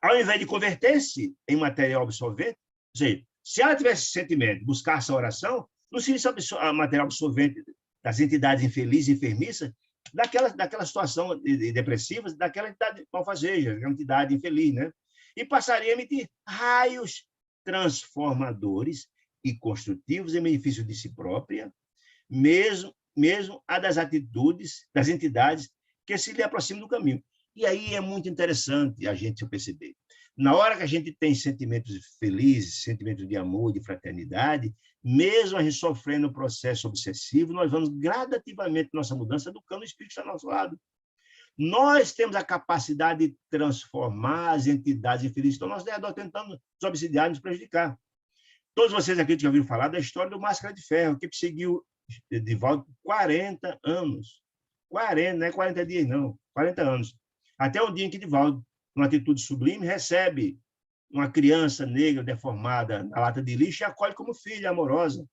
Ao invés de converter-se em material absolvente, ou seja, se ela tivesse sentimento, buscasse a oração, não seria material absolvente das entidades infelizes e enfermiças, daquela situação depressiva, daquela entidade malfazeja, daquela entidade infeliz, né? E passaria a emitir raios transformadores e construtivos em benefício de si própria, mesmo a das atitudes das entidades que se lhe aproximam do caminho. E aí é muito interessante a gente perceber. Na hora que a gente tem sentimentos felizes, sentimentos de amor, de fraternidade, mesmo a gente sofrendo um processo obsessivo, nós vamos gradativamente, nossa mudança, educando o espírito que está ao nosso lado. Nós temos a capacidade de transformar as entidades infelizes que estão ao nosso redor, tentando nos obsidiar e nos prejudicar. Todos vocês aqui já ouviram falar da história do Máscara de Ferro, que perseguiu Divaldo por 40 anos. 40, não é 40 dias, não. 40 anos. Até o dia em que Divaldo, numa atitude sublime, recebe uma criança negra deformada na lata de lixo e acolhe como filha amorosa.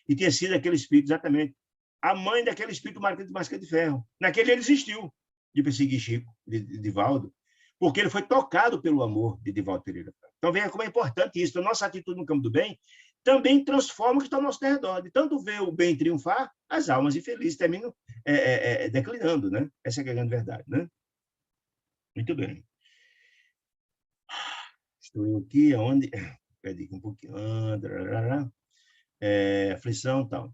E tinha sido aquele espírito, exatamente, a mãe daquele espírito de Máscara de Ferro. Naquele ele existiu de perseguir Chico, de Divaldo, porque ele foi tocado pelo amor de Divaldo Pereira. Então, veja como é importante isso. A nossa atitude no campo do bem também transforma o que está ao nosso redor. De tanto ver o bem triunfar, as almas infelizes terminam declinando, né? Essa é a grande verdade, né? Muito bem. Estou eu aqui, aonde... Perdi aqui um pouquinho. Aflição, tal.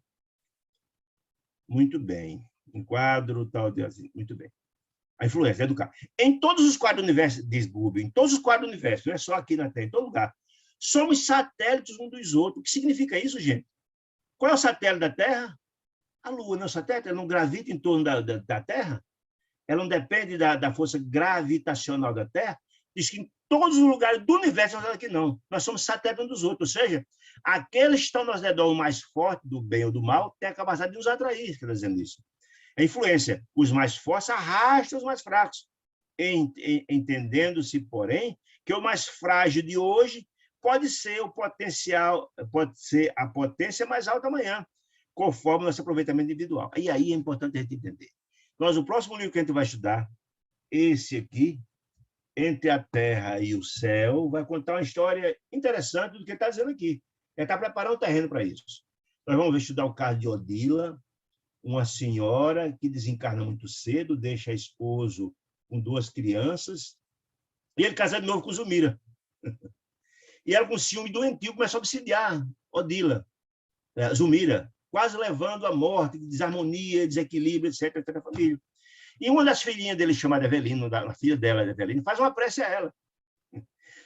Muito bem. Um quadro, tal, muito bem. A influência, educar. Em todos os quadros do universo, diz Gúbio, em todos os quadros do universo, não é só aqui na Terra, em todo lugar, somos satélites uns dos outros. O que significa isso, gente? Qual é o satélite da Terra? A Lua, não é o satélite? Ela não gravita em torno da Terra? Ela não depende da força gravitacional da Terra? Diz que em todos os lugares do universo, nós aqui não. Nós somos satélites uns dos outros. Ou seja, aqueles que estão ao nosso redor, o mais forte, do bem ou do mal, têm a capacidade de nos atrair, está dizendo isso. A influência, os mais fortes arrastam os mais fracos, entendendo-se, porém, que o mais frágil de hoje pode ser o potencial, pode ser a potência mais alta amanhã, conforme nosso aproveitamento individual. E aí é importante a gente entender. O próximo livro que a gente vai estudar, esse aqui, Entre a Terra e o Céu, vai contar uma história interessante do que está dizendo aqui. Ele está preparando o terreno para isso. Nós vamos estudar o caso de Odila, uma senhora que desencarna muito cedo, deixa esposo com 2 crianças, e ele casa de novo com Zumira. E ela, com ciúme doentio, começa a obsidiar Odila, Zumira, quase levando à morte, desarmonia, desequilíbrio, etc., da família. E uma das filhinhas dele, chamada Evelina, a filha dela, Evelina, faz uma prece a ela.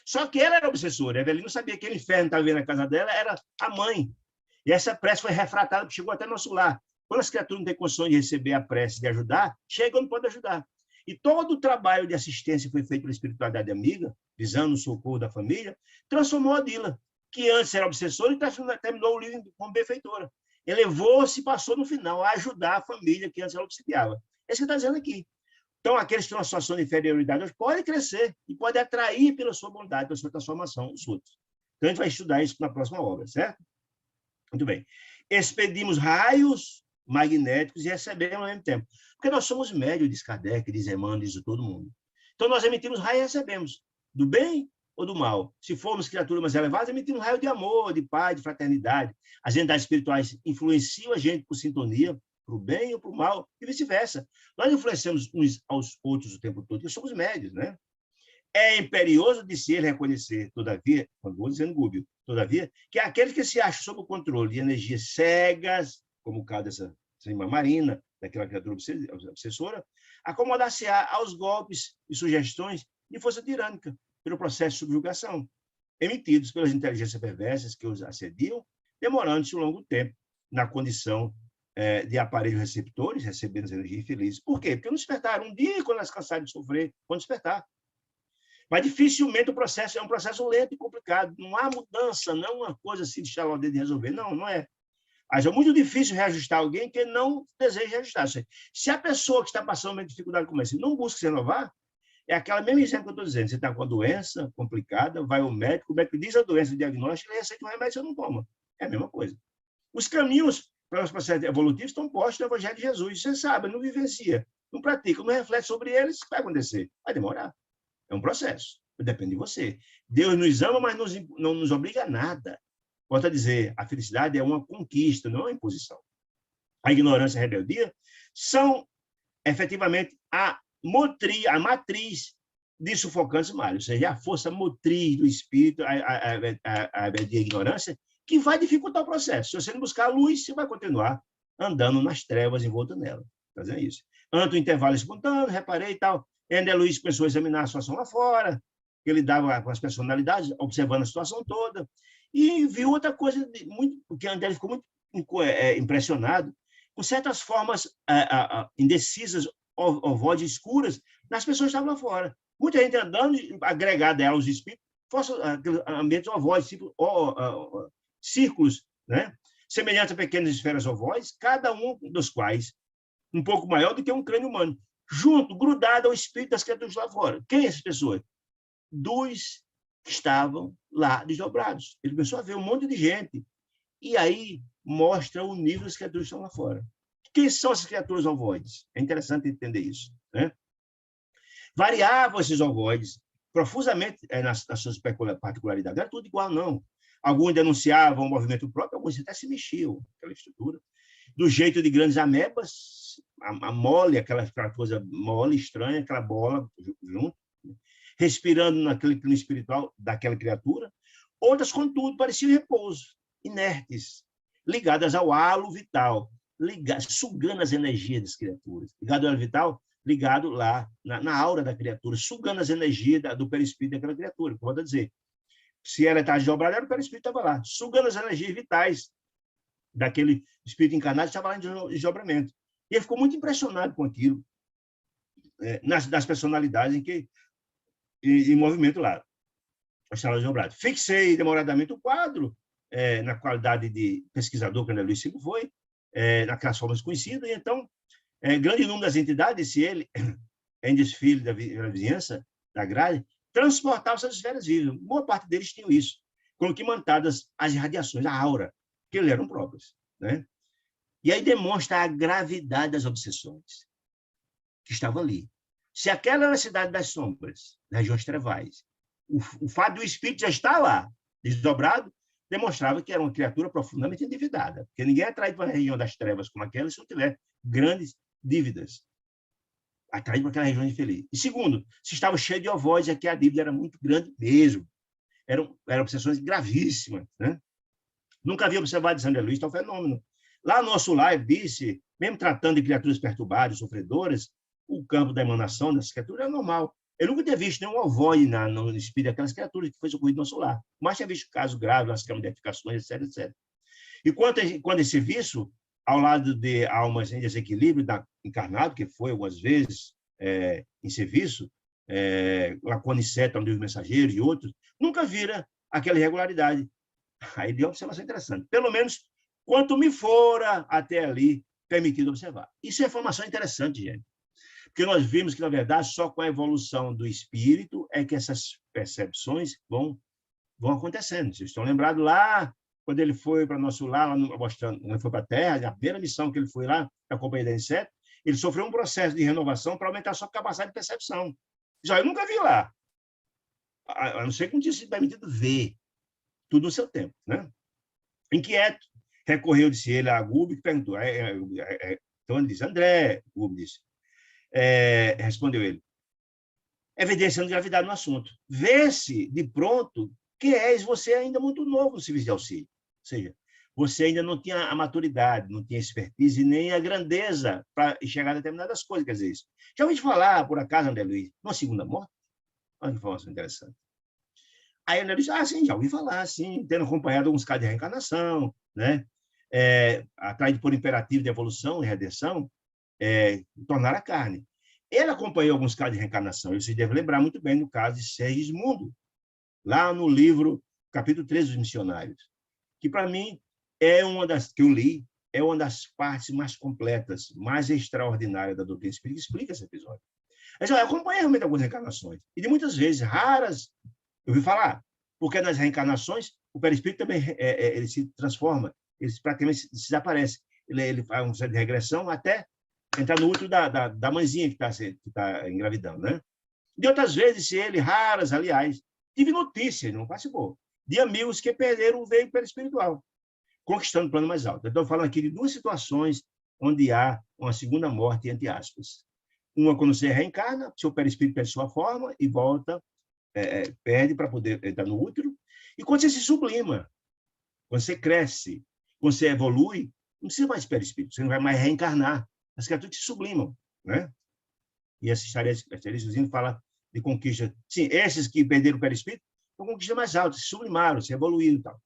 Só que ela era obsessora. A Evelina sabia que aquele inferno que estava vendo na casa dela era a mãe. E essa prece foi refratada, chegou até nosso lar. Quando as criaturas não têm condições de receber a prece, de ajudar, chegam e não podem ajudar. E todo o trabalho de assistência que foi feito pela espiritualidade amiga, visando o socorro da família, transformou a Odila, que antes era obsessora, e terminou o livro como benfeitora. Elevou-se e passou, no final, a ajudar a família que antes ela obsidiava. É isso que está dizendo aqui. Então, aqueles que estão em uma situação de inferioridade hoje podem crescer e podem atrair pela sua bondade, pela sua transformação, os outros. Então, a gente vai estudar isso na próxima obra, certo? Muito bem. Expedimos raios magnéticos e recebemos ao mesmo tempo. Porque nós somos médios, diz Kardec, diz Emmanuel, diz todo mundo. Então, nós emitimos raio e recebemos. Do bem ou do mal? Se formos criaturas mais elevadas, emitimos raio de amor, de paz, de fraternidade. As entidades espirituais influenciam a gente por sintonia, para o bem ou para o mal, e vice-versa. Nós influenciamos uns aos outros o tempo todo, porque somos médios, né? É imperioso de se ele reconhecer, todavia, quando vou dizendo Gúbio, todavia, que aqueles que se acham sob o controle de energias cegas, como o caso dessa irmã Marina, daquela criatura obsessora, acomodar-se-á aos golpes e sugestões de força tirânica, pelo processo de subjugação, emitidos pelas inteligências perversas que os assediam, demorando-se um longo tempo na condição de aparelhos receptores, recebendo as energias infelizes. Por quê? Porque não despertaram. Um dia, quando elas cansaram de sofrer, vão despertar. Mas, dificilmente, o processo é um processo lento e complicado. Não há mudança, não é uma coisa assim de estalar o dedo de resolver. Não, não é. Mas é muito difícil reajustar alguém que não deseja reajustar. Se a pessoa que está passando uma dificuldade como essa não busca se renovar, é aquela mesma exemplo que eu estou dizendo. Você está com uma doença complicada, vai ao médico, o médico diz a doença, o diagnóstico, ele receita um remédio, você não toma. É a mesma coisa. Os caminhos para os processos evolutivos estão postos no Evangelho de Jesus. Você sabe, não vivencia, não pratica, não reflete sobre eles, o que vai acontecer? Vai demorar. É um processo. Depende de você. Deus nos ama, mas não nos obriga a nada. Volto a dizer, a felicidade é uma conquista, não é uma imposição. A ignorância e a rebeldia são, efetivamente, a matriz de sufocantes males, ou seja, a força motriz do espírito, a rebeldia e a ignorância, que vai dificultar o processo. Se você não buscar a luz, você vai continuar andando nas trevas envolta nela. Fazendo isso. Ante o intervalo espontâneo, reparei e tal. André Luiz começou a examinar a situação lá fora, que ele dava com as personalidades, observando a situação toda, e viu outra coisa, porque André ficou muito impressionado com certas formas indecisas, ovoides escuras, das pessoas que estavam lá fora. Muita gente andando, agregada a ela os espíritos, ambientes ovoides, tipo círculos, né? Semelhantes a pequenas esferas ovoides, cada um dos quais um pouco maior do que um crânio humano, junto, grudado ao espírito das criaturas lá fora. Quem é essas pessoas? Dos que estavam lá desdobrados. Ele começou a ver um monte de gente. E aí mostra o nível das criaturas que estão lá fora. Quem são essas criaturas ovoides? É interessante entender isso, né? Variavam esses ovoides profusamente nas suas particularidades. Não era tudo igual, não. Alguns denunciavam o movimento próprio, alguns até se mexiam, aquela estrutura. Do jeito de grandes amebas, a mole, aquela coisa mole, estranha, aquela bola junto, respirando naquele plano espiritual daquela criatura. Outras, contudo, pareciam repouso, inertes, ligadas ao halo vital, sugando as energias das criaturas. Ligado ao halo vital, ligado lá na aura da criatura, sugando as energias do perispírito daquela criatura. Pode dizer, se ela está desdobrada, o perispírito estava lá, sugando as energias vitais daquele espírito encarnado, estava lá em desdobramento. E ele ficou muito impressionado com aquilo, das personalidades em movimento lá. Fixei demoradamente o quadro, na qualidade de pesquisador, que André Luiz sempre foi, naquelas formas conhecidas, e então, grande número das entidades, se ele, em desfile da vizinhança, da grade, transportava essas esferas vivas. Boa parte deles tinham isso. documentadas as radiações, a aura, que eles eram próprias, né? E aí demonstra a gravidade das obsessões que estavam ali. Se aquela era a cidade das sombras, das regiões trevais, o fato do espírito já estar lá, desdobrado, demonstrava que era uma criatura profundamente endividada, porque ninguém é atraído para a região das trevas como aquela se não tiver grandes dívidas. Atraído para aquela região infeliz. E segundo, se estava cheio de ovós, é que a dívida era muito grande mesmo. Eram obsessões gravíssimas, né? Nunca havia observado em São Luís tal fenômeno. Lá no nosso lar, disse, mesmo tratando de criaturas perturbadas, sofredoras, o campo da emanação dessas criaturas é normal. Eu nunca tinha visto nenhum ovói no espírito daquelas criaturas que foi ocorrido no nosso lar. Mas tinha visto casos graves nas câmaras de edificações, etc, etc. E quando esse serviço, ao lado de almas em desequilíbrio, encarnado, que foi algumas vezes em serviço, lá com Aniceta, onde os mensageiros e outros, nunca vira aquela irregularidade. Aí deu uma observação interessante. Pelo menos quanto me fora até ali permitido observar. Isso é informação interessante, gente. Porque nós vimos que, na verdade, só com a evolução do espírito é que essas percepções vão acontecendo. Vocês estão lembrados lá, quando ele foi para nosso lar, mostrando, ele foi para a Terra, a primeira missão que ele foi lá, na Companhia da Inseto, ele sofreu um processo de renovação para aumentar a sua capacidade de percepção. Já eu nunca vi lá. A não ser que não tinha sido permitido ver tudo no seu tempo, né? Inquieto, recorreu, disse ele, a Gube, que perguntou. Então ele disse, André, Gube disse, respondeu ele, evidenciando gravidade no assunto. Vê-se, de pronto, que és você ainda muito novo no serviço de auxílio. Ou seja, você ainda não tinha a maturidade, não tinha a expertise, nem a grandeza para enxergar determinadas coisas. Quer dizer, isso. Já ouvi falar, por acaso, André Luiz, numa segunda morte? Olha que informação interessante. Aí André disse, sim, já ouvi falar, sim, tendo acompanhado alguns casos de reencarnação, né? Atraído por imperativo de evolução e redenção, tornar a carne. Ele acompanhou alguns casos de reencarnação, e você deve lembrar muito bem no caso de Segismundo, lá no livro, capítulo 13 dos Missionários, que, para mim, que eu li, é uma das partes mais completas, mais extraordinárias da doutrina espírita, que explica esse episódio. Mas eu acompanhei realmente algumas reencarnações, e de muitas vezes, raras, eu ouvi falar, porque nas reencarnações, o perispírito também ele se transforma, ele praticamente se desaparece. Ele faz um processo de regressão até entrar no útero da mãezinha que está engravidando, né? De outras vezes, raras, aliás, tive notícia, não participou, de amigos que perderam o veio perispiritual, conquistando o plano mais alto. Estou falando aqui de duas situações onde há uma segunda morte, entre aspas. Uma quando você reencarna, seu perispírito perde sua forma e volta, perde para poder entrar no útero. E quando você se sublima, quando você cresce, quando você evolui, não precisa mais perispírito, você não vai mais reencarnar. As criaturas se sublimam, né? E essa história fala de conquista. Sim, esses que perderam o perispírito, uma conquista mais alta, se sublimaram, se evoluíram e tal.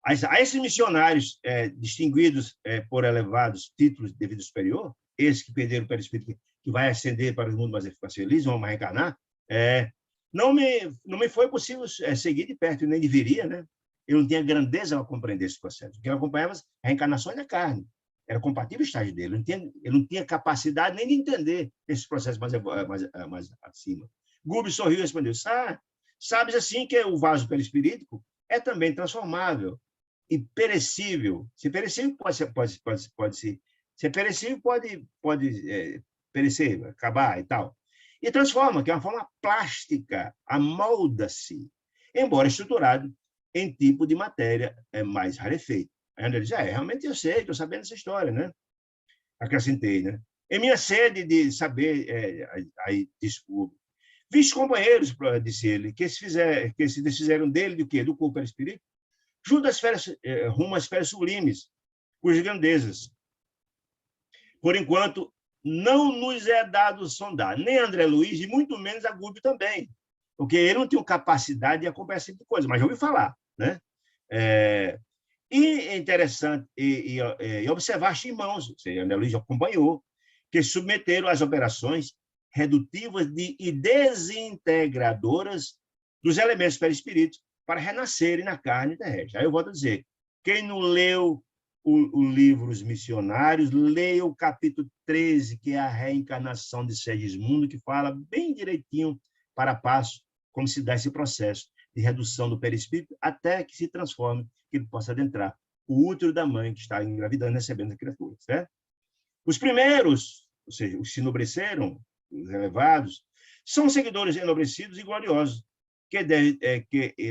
A esses missionários distinguidos por elevados títulos de vida superior, esses que perderam o perispírito, que vai ascender para os mundos mais felizes, vão reencarnar, não me foi possível seguir de perto, nem deveria, né? Eu não tinha grandeza para compreender esse processo, porque eu acompanhava as reencarnações da carne, era compatível o estágio dele, eu não tinha capacidade nem de entender esses processos mais acima. Gube sorriu e respondeu, sabes assim que o vaso perispirítico é também transformável e perecível. Se perecível pode perecer, acabar e tal. E transforma, que é uma forma plástica, amolda-se, embora estruturado em tipo de matéria mais rarefeita. Aí André diz, realmente eu sei, estou sabendo essa história, né? Acrescentei, né? Em minha sede de saber, aí desculpe, visto companheiros, disse ele, que se desfizeram dele do quê? Do corpo perispírito, junto às esferas, rumo às esferas sublimes, cujas grandezas, por enquanto, não nos é dado sondar, nem André Luiz, e muito menos a Gube também, porque ele não tinha capacidade de acompanhar esse tipo de coisa, mas já ouvi falar, né? E é interessante observar irmãos, André Luiz acompanhou, que se submeteram às operações redutivas e desintegradoras dos elementos perispíritos para renascerem na carne terrestre. Aí eu volto a dizer, quem não leu o livro Os Missionários, leia o capítulo 13, que é a reencarnação de Segismundo, que fala bem direitinho, para passo, como se dá esse processo de redução do perispírito até que se transforme, que ele possa adentrar o útero da mãe que está engravidando, recebendo a criatura, certo? Os primeiros, ou seja, os que se enobreceram, os elevados, são seguidores enobrecidos e gloriosos, que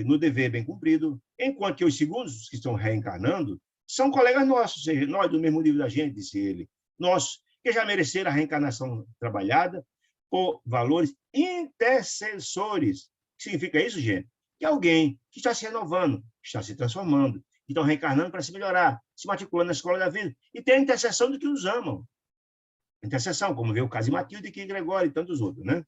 no dever bem cumprido, enquanto que os segundos, os que estão reencarnando, são colegas nossos, ou seja, nós do mesmo nível da gente, disse ele, nós que já mereceram a reencarnação trabalhada por valores intercessores. O que significa isso, gente? Que alguém que está se renovando, está se transformando, estão reencarnando para se melhorar, se matriculando na escola da vida, e tem a intercessão de que os amam. Intercessão, como vê o caso de Matilde, que Gregório e tantos outros, né?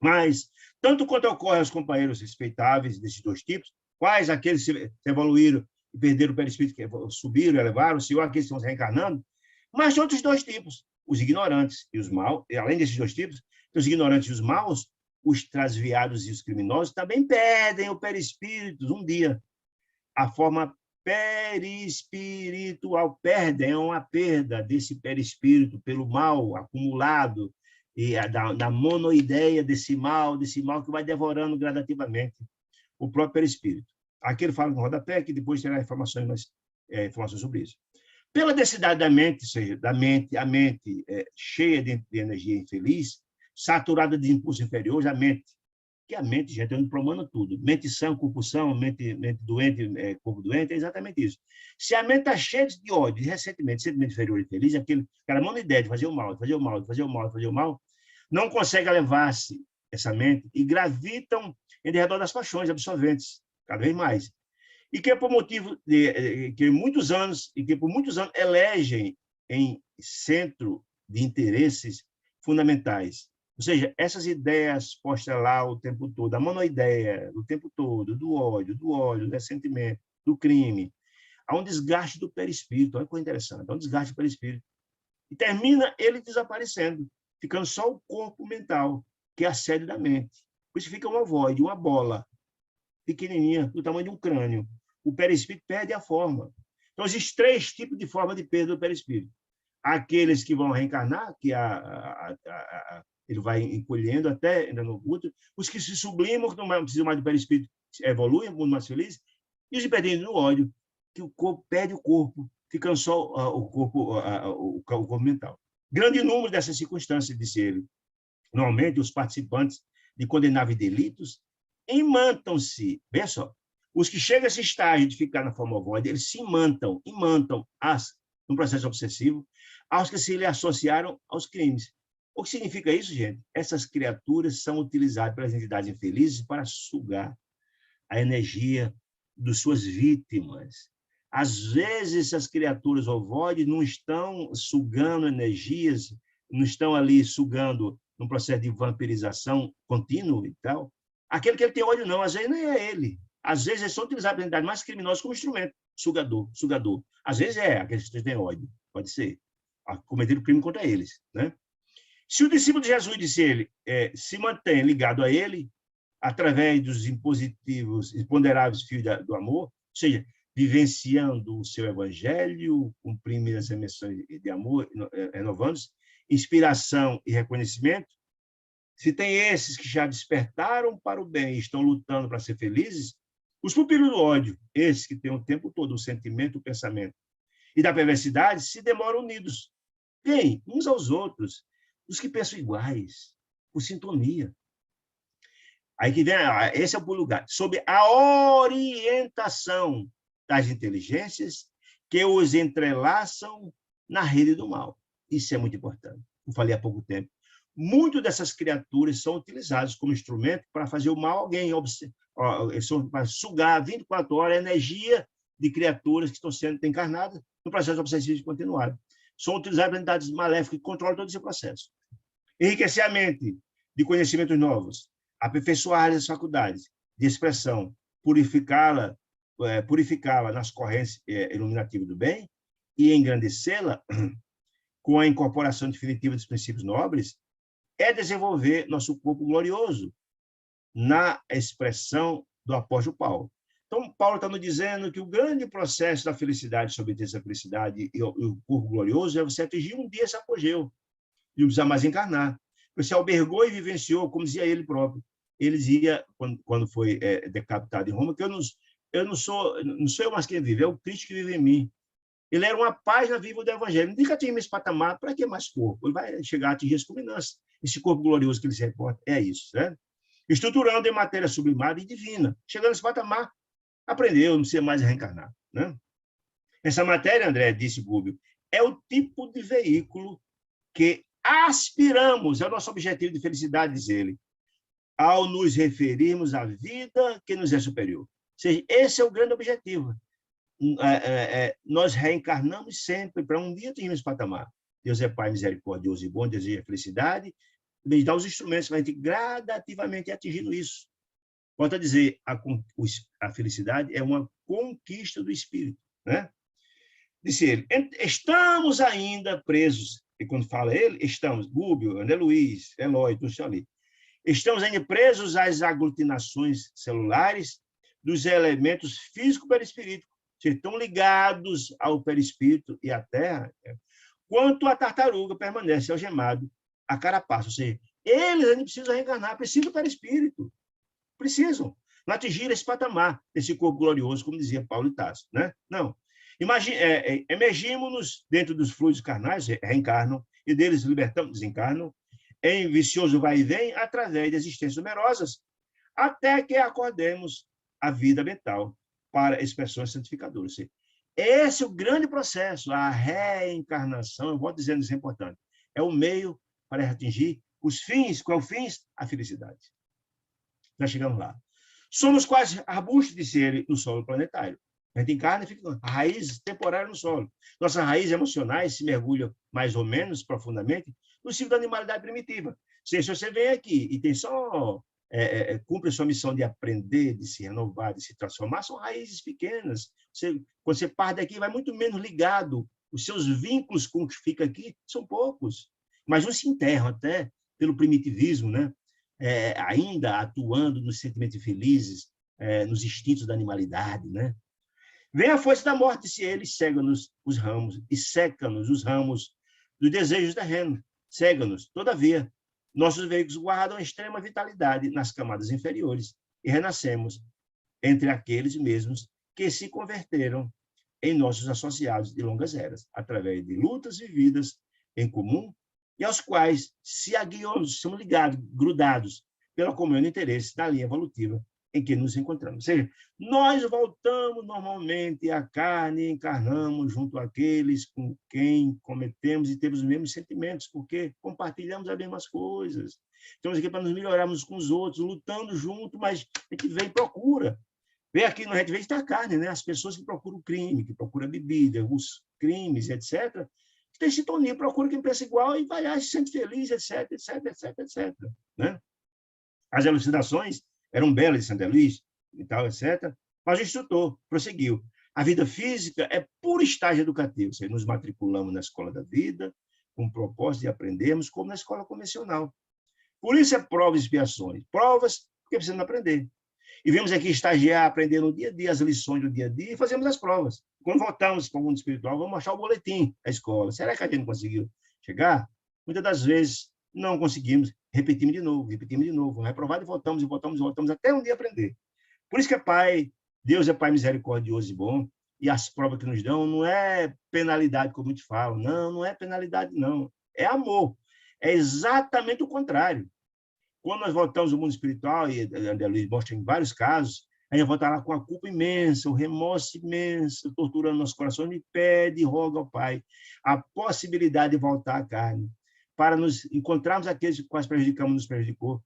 Mas, tanto quanto ocorre aos companheiros respeitáveis desses dois tipos, quais aqueles que se evoluíram e perderam o perispírito, que subiram, elevaram-se, ou aqueles que estão se reencarnando, mas de outros dois tipos, os ignorantes e os maus, e além desses dois tipos, os ignorantes e os maus, os transviados e os criminosos também perdem o perispírito um dia. A forma perispiritual perdem, é uma perda desse perispírito pelo mal acumulado, e da monoideia desse mal que vai devorando gradativamente o próprio perispírito. Aqui ele fala no rodapé, que depois terá informações sobre isso. Pela densidade da mente, ou seja, a mente cheia de energia infeliz, saturada de impulsos inferiores, que a mente, gente, é onde promana tudo. Mente sã, corpo sã, mente doente, corpo doente, é exatamente isso. Se a mente está cheia de ódio, de ressentimento, sentimento inferior e infeliz, aquela monoideia de fazer o mal, de fazer o mal, de fazer o mal, de fazer o mal, não consegue elevar-se essa mente e gravitam em redor das paixões absorventes, cada vez mais. E que por motivo que muitos anos elegem em centro de interesses fundamentais. Ou seja, essas ideias postas lá o tempo todo, a monoideia o tempo todo, do ódio, do ressentimento, do crime, há um desgaste do perispírito, olha que coisa interessante, há um desgaste do perispírito. E termina ele desaparecendo, ficando só o corpo mental, que é a sede da mente. Por isso fica uma ovoide, uma bola pequenininha, do tamanho de um crânio. O perispírito perde a forma. Então, existem 3 tipos de forma de perda do perispírito. Aqueles que vão reencarnar, que ele vai encolhendo até ainda no útero, os que se sublimam, que não precisam mais do perispírito, evoluem, mundo mais feliz, e os dependentes do ódio, que o corpo perde o corpo, ficando só o corpo mental. Grande número dessas circunstâncias, disse ele. Normalmente, os participantes de condenáveis delitos imantam-se, veja só, os que chegam a esse estágio de ficar na forma ovoide, eles se imantam num processo obsessivo, aos que se lhe associaram aos crimes. O que significa isso, gente? Essas criaturas são utilizadas pelas entidades infelizes para sugar a energia de suas vítimas. Às vezes, essas criaturas ovoides não estão sugando energias, não estão ali sugando num processo de vampirização contínuo e tal. Aquele que ele tem ódio, não, às vezes nem é ele. Às vezes, eles são utilizados pelas entidades mais criminosas como instrumento, sugador. Às vezes aqueles que têm ódio, pode ser. Cometeram crime contra eles, né? Se o discípulo de Jesus, disse ele, se mantém ligado a ele, através dos impositivos, imponderáveis fios do amor, ou seja, vivenciando o seu evangelho, cumprindo as emissões de amor, renovando-se, inspiração e reconhecimento, se tem esses que já despertaram para o bem e estão lutando para ser felizes, os pupilos do ódio, esses que têm o tempo todo o sentimento, o pensamento, e da perversidade, se demoram unidos. Bem, uns aos outros, os que pensam iguais, por sintonia. Aí que vem, esse é o lugar, sob a orientação das inteligências que os entrelaçam na rede do mal. Isso é muito importante. Eu falei há pouco tempo. Muitas dessas criaturas são utilizadas como instrumento para fazer o mal a alguém, para sugar 24 horas a energia de criaturas que estão sendo encarnadas no processo obsessivo continuado. São utilizadas para entidades maléficas que controlam todo esse processo. Enriquecer a mente de conhecimentos novos, aperfeiçoar as faculdades de expressão, purificá-la nas correntes iluminativas do bem e engrandecê-la com a incorporação definitiva dos princípios nobres, é desenvolver nosso corpo glorioso na expressão do apóstolo Paulo. Então, Paulo está nos dizendo que o grande processo da felicidade, sobre essa felicidade e o corpo glorioso, é você atingir um dia esse apogeu, e não precisar mais encarnar. Você albergou e vivenciou, como dizia ele próprio, eles iam, quando foi decapitado em Roma, que eu não sou eu mais quem vive, é o Cristo que vive em mim. Ele era uma página viva do Evangelho. Nunca atingir esse patamar, para que mais corpo? Ele vai chegar a atingir as culminâncias. Esse corpo glorioso que ele se reporta é isso, né? Estruturando em matéria sublimada e divina. Chegando a esse patamar, aprendeu, não precisa mais reencarnar, né? Essa matéria, André, disse Gúbio, é o tipo de veículo que aspiramos, é o nosso objetivo de felicidade, diz ele, ao nos referirmos à vida que nos é superior. Ou seja, esse é o grande objetivo. Nós reencarnamos sempre para um dia atingir esse patamar. Deus é Pai misericordioso e bom, deseja felicidade, e dá os instrumentos para a gente gradativamente atingindo isso. Volto a dizer, a felicidade é uma conquista do espírito, né? Disse ele, estamos ainda presos, e quando fala ele, estamos, Gúbio, André Luiz, Eloy, todos ali, estamos ainda presos às aglutinações celulares dos elementos físico-perispíricos, que estão ligados ao perispírito e à terra, quanto a tartaruga permanece algemado a carapaça. Ou seja, eles ainda precisam reencarnar, precisam do perispírito, precisam, não atingir esse patamar, esse corpo glorioso, como dizia Paulo e Tasso, né? Não. Emergimos-nos dentro dos fluidos carnais, reencarnam, e deles libertamos, desencarnam, em vicioso vai e vem, através de existências numerosas, até que acordemos a vida mental para expressões santificadoras. Esse é o grande processo, a reencarnação, eu vou dizendo isso é importante, é o meio para atingir os fins. Qual é o fim? A felicidade. Já chegamos lá. Somos quase arbustos, disse ele, no solo planetário. A gente encarna e fica a raiz temporária no solo. Nossas raízes emocionais se mergulham mais ou menos profundamente no ciclo da animalidade primitiva. Se você vem aqui e tem só cumpre a sua missão de aprender, de se renovar, de se transformar, são raízes pequenas. Quando você parte daqui, vai muito menos ligado. Os seus vínculos com o que fica aqui são poucos. Mas uns se enterram até pelo primitivismo, né? Ainda atuando nos sentimentos infelizes, nos instintos da animalidade, né? Vem a força da morte, se ele cega-nos os ramos e seca-nos os ramos dos desejos terrenos. Cega-nos, todavia, nossos veículos guardam extrema vitalidade nas camadas inferiores e renascemos entre aqueles mesmos que se converteram em nossos associados de longas eras, através de lutas vividas em comum e aos quais se aguiamos, somos ligados, grudados pela comum interesse da linha evolutiva em que nos encontramos. Ou seja, nós voltamos normalmente à carne e encarnamos junto àqueles com quem cometemos e temos os mesmos sentimentos, porque compartilhamos as mesmas coisas. Estamos aqui para nos melhorarmos com os outros, lutando junto, mas a gente vem e procura. Vem aqui, a gente vem estar carne, né? As pessoas que procuram o crime, que procuram a bebida, os crimes, etc., tem sintonia, procura quem pensa igual e vai lá, se sente feliz, etc., etc., etc., etc., né? As elucidações eram belas de Santa Luís e tal, etc., mas o instrutor prosseguiu. A vida física é puro estágio educativo. Seja, nos matriculamos na escola da vida, com o propósito de aprendermos, como na escola convencional. Por isso é provas e expiações. Provas, porque precisamos aprender. E vemos aqui estagiar, aprender no dia a dia as lições do dia a dia e fazemos as provas. Quando voltamos para o mundo espiritual, vamos achar o boletim da escola. Será que a gente conseguiu chegar? Muitas das vezes não conseguimos, repetimos de novo, reprovado e voltamos, até um dia aprender. Por isso que Deus é Pai misericordioso e bom, e as provas que nos dão não é penalidade, como muitos falam, não é penalidade, não, é amor, é exatamente o contrário. Quando nós voltamos ao mundo espiritual, e André Luiz mostra em vários casos, a gente volta lá com a culpa imensa, o remorso imenso, torturando nossos corações, e pede e roga ao Pai a possibilidade de voltar à carne, para nos encontrarmos aqueles que quase prejudicamos, nos prejudicou,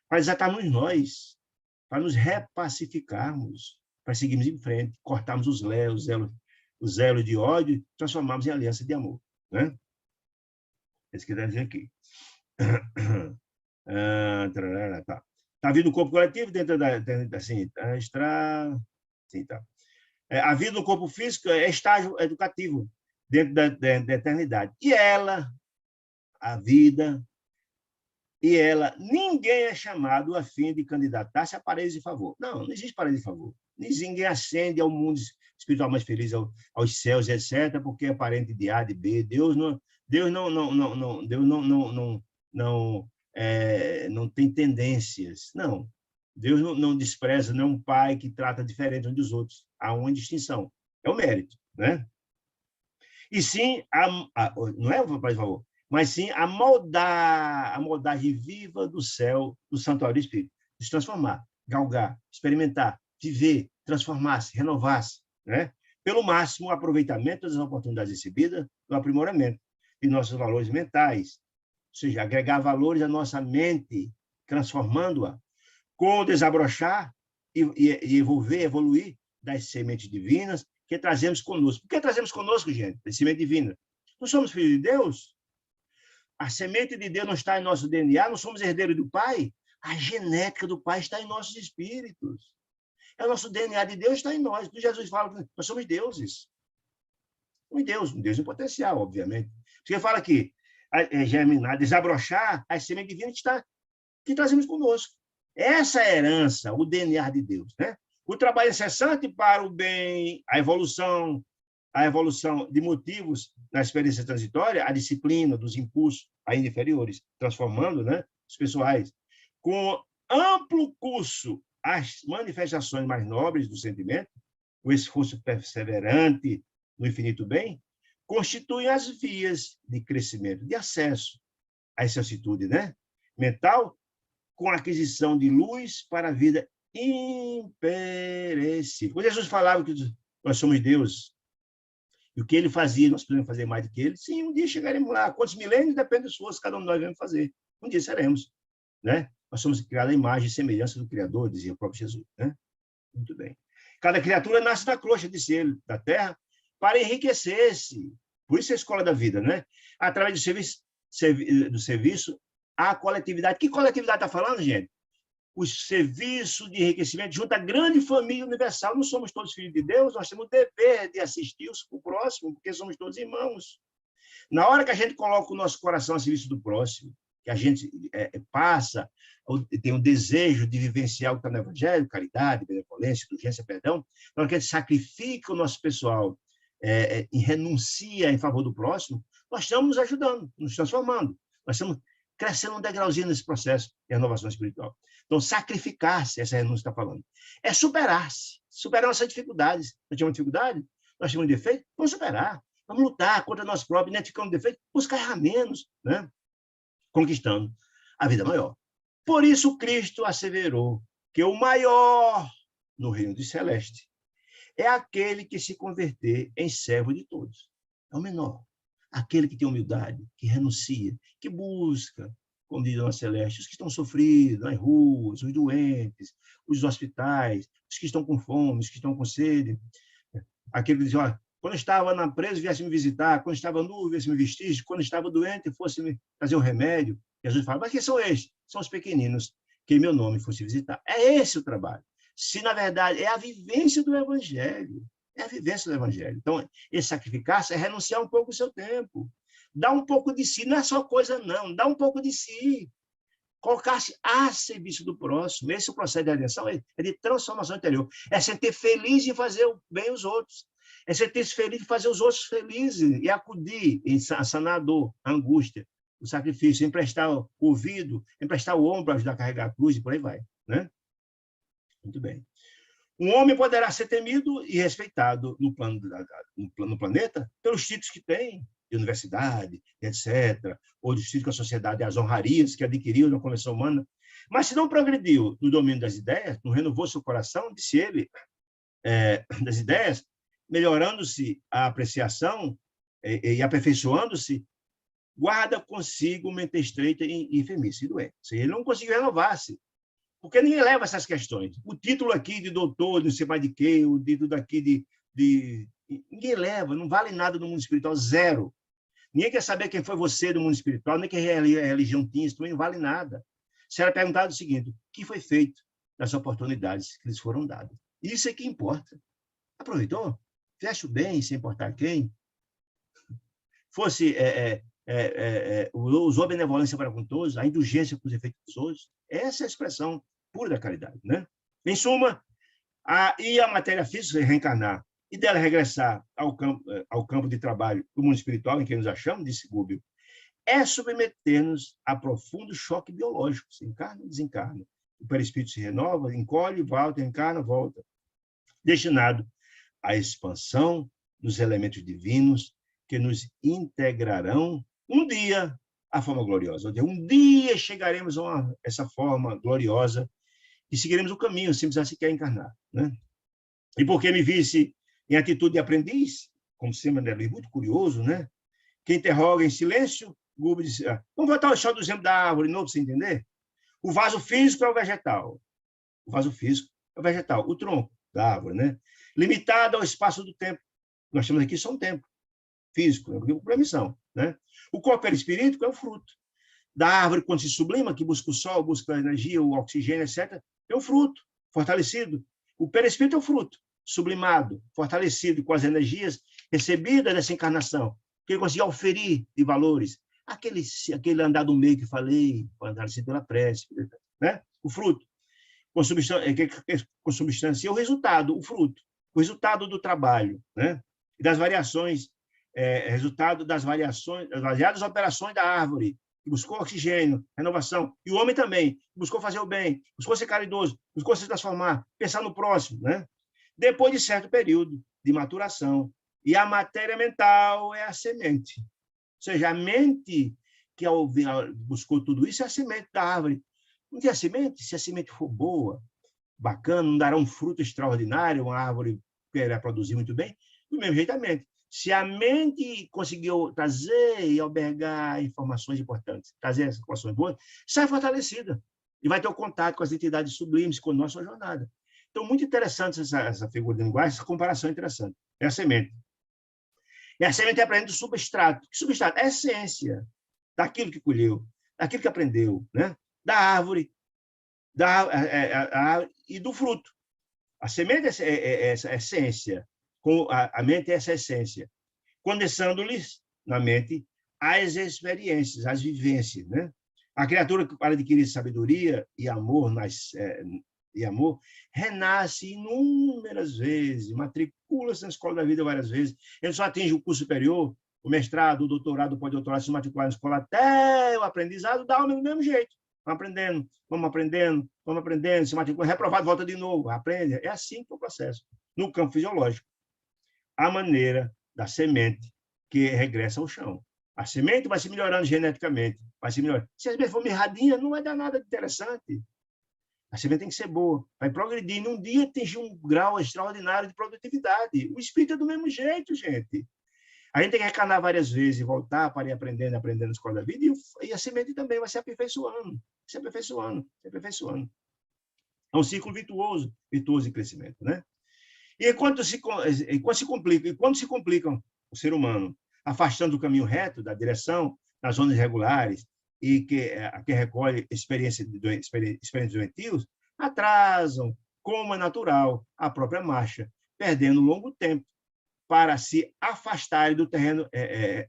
para desatarmos nós, para nos repacificarmos, para seguirmos em frente, cortarmos os elos de ódio, transformarmos em aliança de amor, né? Esse que está dizendo aqui. Tá. A vida do corpo coletivo dentro assim, tá. A vida do corpo físico é estágio educativo dentro da eternidade. E a vida, ninguém é chamado a fim de candidatar-se a paraíso de favor. Não existe paraíso de favor. Ninguém ascende ao mundo espiritual mais feliz, aos céus, etc., porque é parente de A, de B. Deus não não tem tendências. Não. Deus não despreza, não é um pai que trata diferente um dos outros. Há uma distinção. É o mérito, né? E sim, não é o pai de favor, mas sim a moldagem viva do céu, do santuário do Espírito. De se transformar, galgar, experimentar, viver, transformar-se, renovar-se, né? Pelo máximo aproveitamento das oportunidades recebidas, do aprimoramento de nossos valores mentais, ou seja, agregar valores à nossa mente, transformando-a, com o desabrochar e evoluir das sementes divinas que trazemos conosco. Por que trazemos conosco, gente, a semente divina? Não somos filhos de Deus? A semente de Deus não está em nosso DNA, não somos herdeiros do Pai? A genética do Pai está em nossos espíritos. É o nosso DNA de Deus está em nós. Jesus fala que nós somos deuses. Um Deus em potencial, obviamente. Porque fala aqui, germinar, desabrochar, a semente divina que trazemos conosco. Essa é a herança, o DNA de Deus, né? O trabalho incessante para o bem, a evolução de motivos na experiência transitória, a disciplina dos impulsos ainda inferiores, transformando, né, os pessoais, com amplo curso as manifestações mais nobres do sentimento, o esforço perseverante no infinito bem, constituem as vias de crescimento, de acesso a essa atitude, né, mental, com a aquisição de luz para a vida imperecível. Quando Jesus falava que nós somos Deus, e o que ele fazia, nós podemos fazer mais do que ele, sim, um dia chegaremos lá. Quantos milênios? Depende do esforço que cada um de nós vamos fazer. Um dia seremos, né? Nós somos criados à imagem e semelhança do Criador, dizia o próprio Jesus, né? Muito bem. Cada criatura nasce da crosta, disse ele, da terra, para enriquecer-se. Por isso é a escola da vida, né? Através do serviço à coletividade. Que coletividade está falando, gente? O serviço de enriquecimento junto à grande família universal. Não somos todos filhos de Deus, nós temos o dever de assistir o próximo, porque somos todos irmãos. Na hora que a gente coloca o nosso coração a serviço do próximo, que a gente passa, tem um desejo de vivenciar o que está no Evangelho, caridade, benevolência, indulgência, perdão, na hora que a gente sacrifica o nosso pessoal e renuncia em favor do próximo, nós estamos nos ajudando, nos transformando. Nós estamos crescendo um degrauzinho nesse processo de renovação espiritual. Então, sacrificar-se, essa renúncia está falando, é superar-se, superar nossas dificuldades. Nós tínhamos dificuldade? Nós tínhamos defeito? Vamos superar. Vamos lutar contra nós próprios, identificando defeito, buscar errar menos, né? Conquistando a vida maior. Por isso, Cristo asseverou que o maior no reino dos celestes é aquele que se converter em servo de todos. É o menor. Aquele que tem humildade, que renuncia, que busca, como diz a Nossa Celeste, os que estão sofridos nas ruas, os doentes, os hospitais, os que estão com fome, os que estão com sede. Aquele que diz, olha, quando estava na presa, viesse me visitar, quando estava nu, viesse me vestir, quando estava doente, fosse me trazer um remédio. Jesus fala, mas quem são estes? São os pequeninos, que em meu nome fosse visitar. É esse o trabalho. Se, na verdade, é a vivência do Evangelho. É a vivência do Evangelho. Então, esse sacrificar-se é renunciar um pouco do seu tempo. Dar um pouco de si. Não é só coisa, não. Dá um pouco de si. Colocar-se a serviço do próximo. Esse é o processo de redenção, é de transformação interior. É sentir feliz em fazer bem aos outros. É sentir-se feliz em fazer os outros felizes e acudir em sanar a dor, a angústia, o sacrifício, emprestar o ouvido, emprestar o ombro, ajudar a carregar a cruz e por aí vai, né? Muito bem. Um homem poderá ser temido e respeitado no planeta pelos títulos que tem, de universidade, etc., ou dos títulos que a sociedade, as honrarias que adquiriu na convenção humana. Mas se não progrediu no domínio das ideias, não renovou seu coração, disse ele, das ideias, melhorando-se a apreciação e aperfeiçoando-se, guarda consigo mente estreita e enfermice e doente. Ele não conseguiu renovar-se, porque ninguém leva essas questões. O título aqui de doutor, não sei mais de quê, o título daqui ninguém leva, não vale nada no mundo espiritual, zero. Ninguém quer saber quem foi você no mundo espiritual, nem que religião tinha, isso também não vale nada. Será perguntado o seguinte, o que foi feito das oportunidades que lhes foram dadas? Isso é que importa. Aproveitou? Fez o bem, sem importar quem? Fosse... usou a benevolência para com todos, a indulgência com os efeitos dos outros. Essa é a expressão pura da caridade, né? Em suma, a matéria física reencarnar e dela regressar ao campo de trabalho do mundo espiritual em que nos achamos, disse Gubbio, é submeter-nos a profundo choque biológico. Se encarna e desencarna. O perispírito se renova, encolhe, volta, encarna, volta. Destinado à expansão dos elementos divinos que nos integrarão um dia à forma gloriosa. Um dia chegaremos a essa forma gloriosa e seguiremos o caminho, sem precisar sequer encarnar. Né? E porque me visse em atitude de aprendiz, como sempre, é muito curioso, né? Que interroga em silêncio, Gubi disse, vamos voltar ao chão do exemplo da árvore, de novo, para você entender? O vaso físico é o vegetal. O vaso físico é o vegetal. O tronco da árvore, né? Limitado ao espaço do tempo. Nós temos aqui só um tempo físico, por permissão, né? O corpo perispirítico é o fruto. Da árvore, quando se sublima, que busca o sol, busca a energia, o oxigênio, etc., é o fruto, fortalecido. O perispírito é o fruto, sublimado, fortalecido com as energias recebidas dessa encarnação, que ele conseguia oferir de valores. Aquele andar do meio que falei, fortalecido pela prece, né? O fruto, com substância, e o resultado, o fruto, o resultado do trabalho, né? E das variações, resultado das variadas operações da árvore, que buscou oxigênio, renovação, e o homem também, buscou fazer o bem, buscou ser caridoso, buscou se transformar, pensar no próximo, né? Depois de certo período de maturação. E a matéria mental é a semente. Ou seja, a mente que buscou tudo isso é a semente da árvore. Não tem a semente? Se a semente for boa, bacana, não dará um fruto extraordinário, uma árvore que irá produzir muito bem, do mesmo jeito a mente. Se a mente conseguiu trazer e albergar informações importantes, trazer essas informações boas, sai fortalecida e vai ter o contato com as entidades sublimes, com a nossa jornada. Então, muito interessante essa figura de linguagem, essa comparação é interessante. É a semente. E a semente é aprendendo do substrato. Que substrato? É a essência daquilo que colheu, daquilo que aprendeu, né? Da árvore, e do fruto. A semente é essa essência, a mente é essa essência, condensando-lhes na mente as experiências, as vivências, né? A criatura que para adquirir sabedoria e amor, renasce inúmeras vezes, matricula-se na escola da vida várias vezes, ele só atinge o curso superior, o mestrado, o doutorado, o pós-doutorado, se matricular na escola até o aprendizado, dá do mesmo jeito. Vamos aprendendo, se matricula, reprovado, volta de novo, aprende. É assim que é o processo. No campo fisiológico, a maneira da semente que regressa ao chão. A semente vai se melhorando geneticamente, vai se melhorando. Se a semente for mirradinha, não vai dar nada de interessante. A semente tem que ser boa, vai progredir. Num dia atingir um grau extraordinário de produtividade. O espírito é do mesmo jeito, gente. A gente tem que reencarnar várias vezes e voltar para ir aprendendo na escola da vida, e a semente também vai se aperfeiçoando, se aperfeiçoando. É um ciclo virtuoso de crescimento, né? E quando se complicam o ser humano, afastando do caminho reto, da direção, nas zonas irregulares, e que recolhe experiências doentios, atrasam, como é natural, a própria marcha, perdendo longo tempo para se afastarem do terreno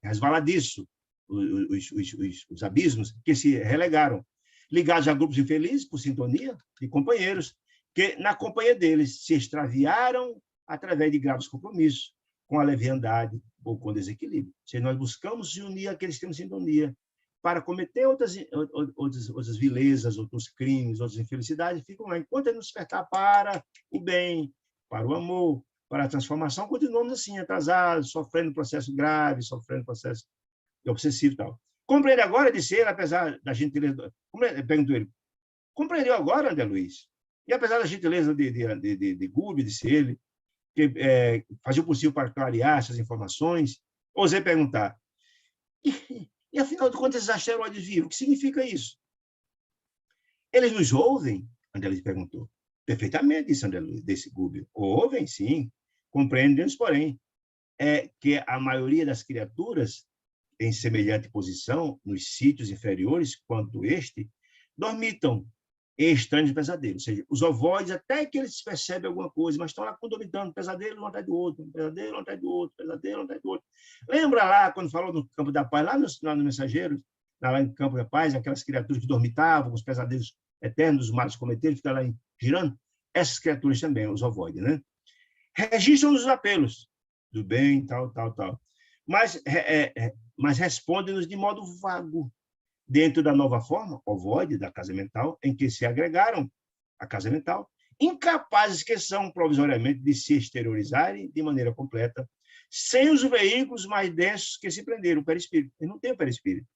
resvaladiço, os abismos que se relegaram, ligados a grupos infelizes por sintonia de companheiros, que, na companhia deles, se extraviaram através de graves compromissos, com a leviandade ou com desequilíbrio. Se nós buscamos se unir àqueles que têm sintonia para cometer outras vilezas, outros crimes, outras infelicidades, ficam lá. Enquanto ele nos despertar para o bem, para o amor, para a transformação, continuamos assim, atrasados, sofrendo processo grave, sofrendo processo obsessivo e tal. Compreende agora, disse ele, apesar da gentileza... Perguntou ele, compreendeu agora, André Luiz? E apesar da gentileza de Gubi, disse ele, que fazia o possível para clarear essas informações, ousei perguntar, e afinal de contas, esses asteroides viram, o que significa isso? Eles nos ouvem? André Luiz perguntou. Perfeitamente, disse André Luiz, desse Gubi. Ouvem, sim, compreendemos, porém, que a maioria das criaturas, em semelhante posição, nos sítios inferiores, quanto este, dormitam em estranhos pesadelos. Ou seja, os ovoides, até que eles percebem alguma coisa, mas estão lá condomitando, pesadelo um atrás do outro, pesadelo um atrás do outro, pesadelo um atrás do outro. Lembra lá, quando falou no Campo da Paz, lá no Mensageiro, lá no Campo da Paz, aquelas criaturas que dormitavam, os pesadelos eternos, os males cometidos, ficam lá girando? Essas criaturas também, os ovoides, né? Registram os apelos do bem, tal. mas responde-nos de modo vago, dentro da nova forma, ovoide, da casa mental, em que se agregaram à casa mental, incapazes que são, provisoriamente, de se exteriorizarem de maneira completa, sem os veículos mais densos que se prenderam, o perispírito. Ele não tem o perispírito.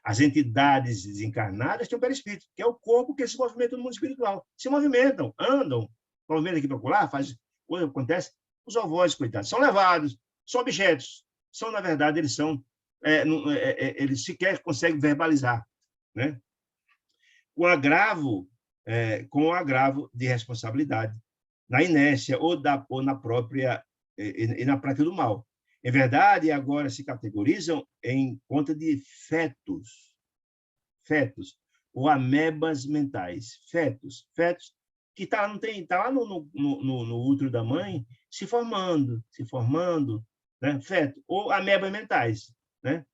As entidades desencarnadas têm o perispírito, que é o corpo que se movimenta no mundo espiritual. Se movimentam, andam, movimentam aqui para colar, faz coisa acontece. Os ovoides, coitados, são levados, são objetos. São, na verdade, eles sequer conseguem verbalizar, né? Com o agravo de responsabilidade, na inércia ou na própria e na prática do mal. Em verdade, agora se categorizam em conta de fetos, ou amebas mentais, fetos que tá lá no útero da mãe se formando, né? Feto, ou amebas mentais, né?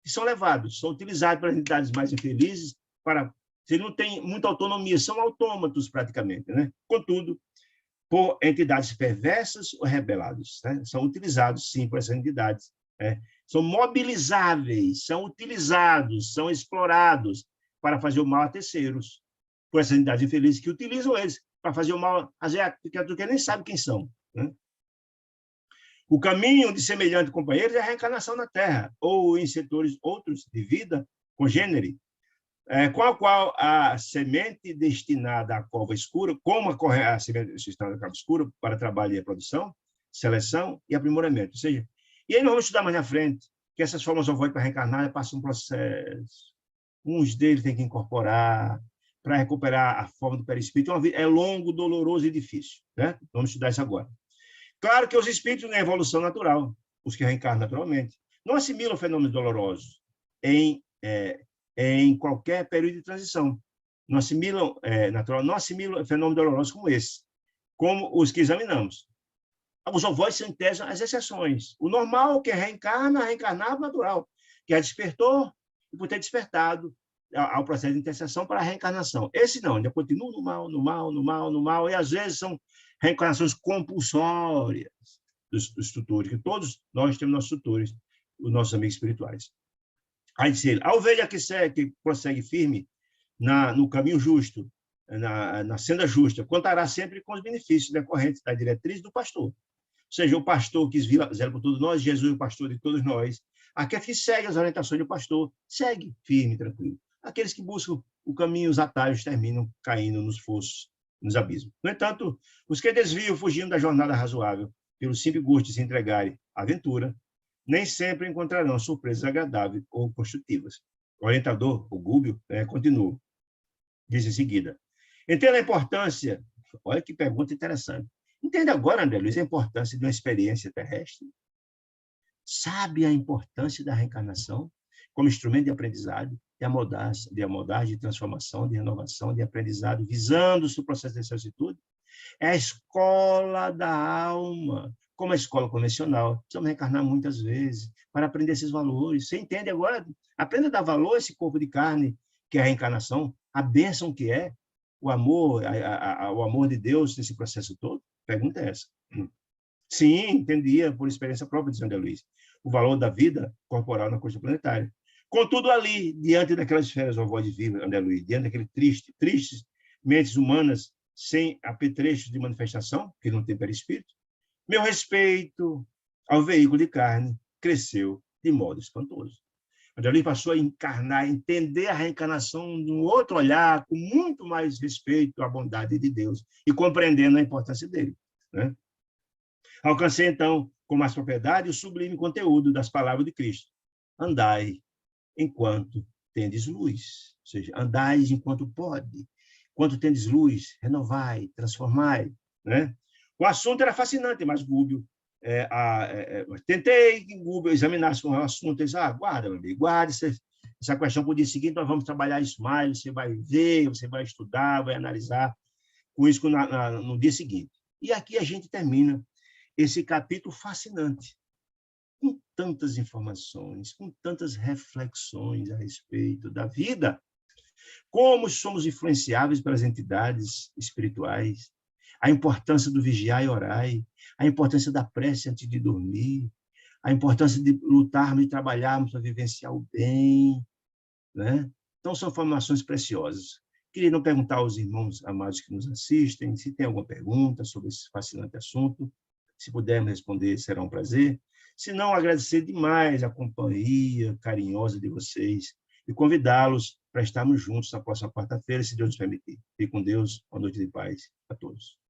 Que são levados, são utilizados pelas entidades mais infelizes para... Eles não têm muita autonomia, são autômatos praticamente, né? Contudo, por entidades perversas ou rebelados, né? São utilizados, sim, por essas entidades, né? São mobilizáveis, são utilizados, são explorados para fazer o mal a terceiros, por essas entidades infelizes que utilizam eles para fazer o mal a criaturas que nem sabe quem são, né? O caminho de semelhante companheiros é a reencarnação na Terra, ou em setores outros de vida congênere, com a qual a semente destinada à cova escura, como a semente destinada à cova escura para trabalho e reprodução, seleção e aprimoramento. Ou seja, e aí nós vamos estudar mais na frente que essas formas ovoides para reencarnar passam um processo. Uns deles têm que incorporar para recuperar a forma do perispírito. É longo, doloroso e difícil, né? Vamos estudar isso agora. Claro que os espíritos na evolução natural, os que reencarnam naturalmente, não assimilam fenômenos dolorosos em qualquer período de transição. Não assimilam fenômenos dolorosos como esse, como os que examinamos. Os ovoides sintetizam as exceções. O normal, que reencarnava natural, que já despertou e por ter despertado ao processo de intercessão para a reencarnação. Esse não, ainda continua no mal, e às vezes são reencarnações compulsórias dos tutores, que todos nós temos nossos tutores, os nossos amigos espirituais. Aí diz ele, a ovelha que prossegue firme no caminho justo, na senda justa, contará sempre com os benefícios decorrentes da diretriz do pastor. Ou seja, o pastor que zela por todos nós, Jesus é o pastor de todos nós. Aquele que segue as orientações do pastor, segue firme e tranquilo. Aqueles que buscam o caminho, os atalhos, terminam caindo nos fossos, nos abismos. No entanto, os que desviam, fugindo da jornada razoável, pelo simples gosto de se entregarem à aventura, nem sempre encontrarão surpresas agradáveis ou construtivas. O orientador, o Gúbio, continua. Diz em seguida, entenda a importância... Olha que pergunta interessante. Entende agora, André Luiz, a importância de uma experiência terrestre? Sabe a importância da reencarnação como instrumento de aprendizado, de amoldagem, de transformação, de renovação, de aprendizado, visando o processo de solicitude? É a escola da alma, como a escola convencional. Precisamos reencarnar muitas vezes para aprender esses valores. Você entende agora? Aprenda a dar valor a esse corpo de carne, que é a reencarnação, a bênção que é, o amor, o amor de Deus nesse processo todo? Pergunta é essa. Sim, entendia por experiência própria de André Luiz o valor da vida corporal na costa planetária. Contudo, ali, diante daquelas esferas ovoides vivas, André Luiz, diante daqueles tristes mentes humanas sem apetrechos de manifestação, que não tem perispírito, meu respeito ao veículo de carne cresceu de modo espantoso. André Luiz passou a encarnar, entender a reencarnação num outro olhar, com muito mais respeito à bondade de Deus e compreendendo a importância dele, né? Alcancei, então, com mais propriedade, o sublime conteúdo das palavras de Cristo. Andai enquanto tendes luz. Ou seja, andais enquanto pode. Enquanto tendes luz, renovai, transformai, né? O assunto era fascinante, mas Gúbio... tentei que Gúbio examinasse o assunto. Ele disse, guarda, meu amigo, guarda essa questão para o dia seguinte, nós vamos trabalhar isso mais, você vai ver, você vai estudar, vai analisar com isso no dia seguinte. E aqui a gente termina esse capítulo fascinante, com tantas informações, com tantas reflexões a respeito da vida, como somos influenciáveis pelas entidades espirituais, a importância do vigiar e orar, a importância da prece antes de dormir, a importância de lutarmos e trabalharmos para vivenciar o bem, né? Então, são informações preciosas. Queria não perguntar aos irmãos amados que nos assistem se tem alguma pergunta sobre esse fascinante assunto. Se pudermos responder, será um prazer. Se não, agradecer demais a companhia carinhosa de vocês e convidá-los para estarmos juntos na próxima quarta-feira, se Deus nos permitir. Fique com Deus. Boa noite de paz a todos.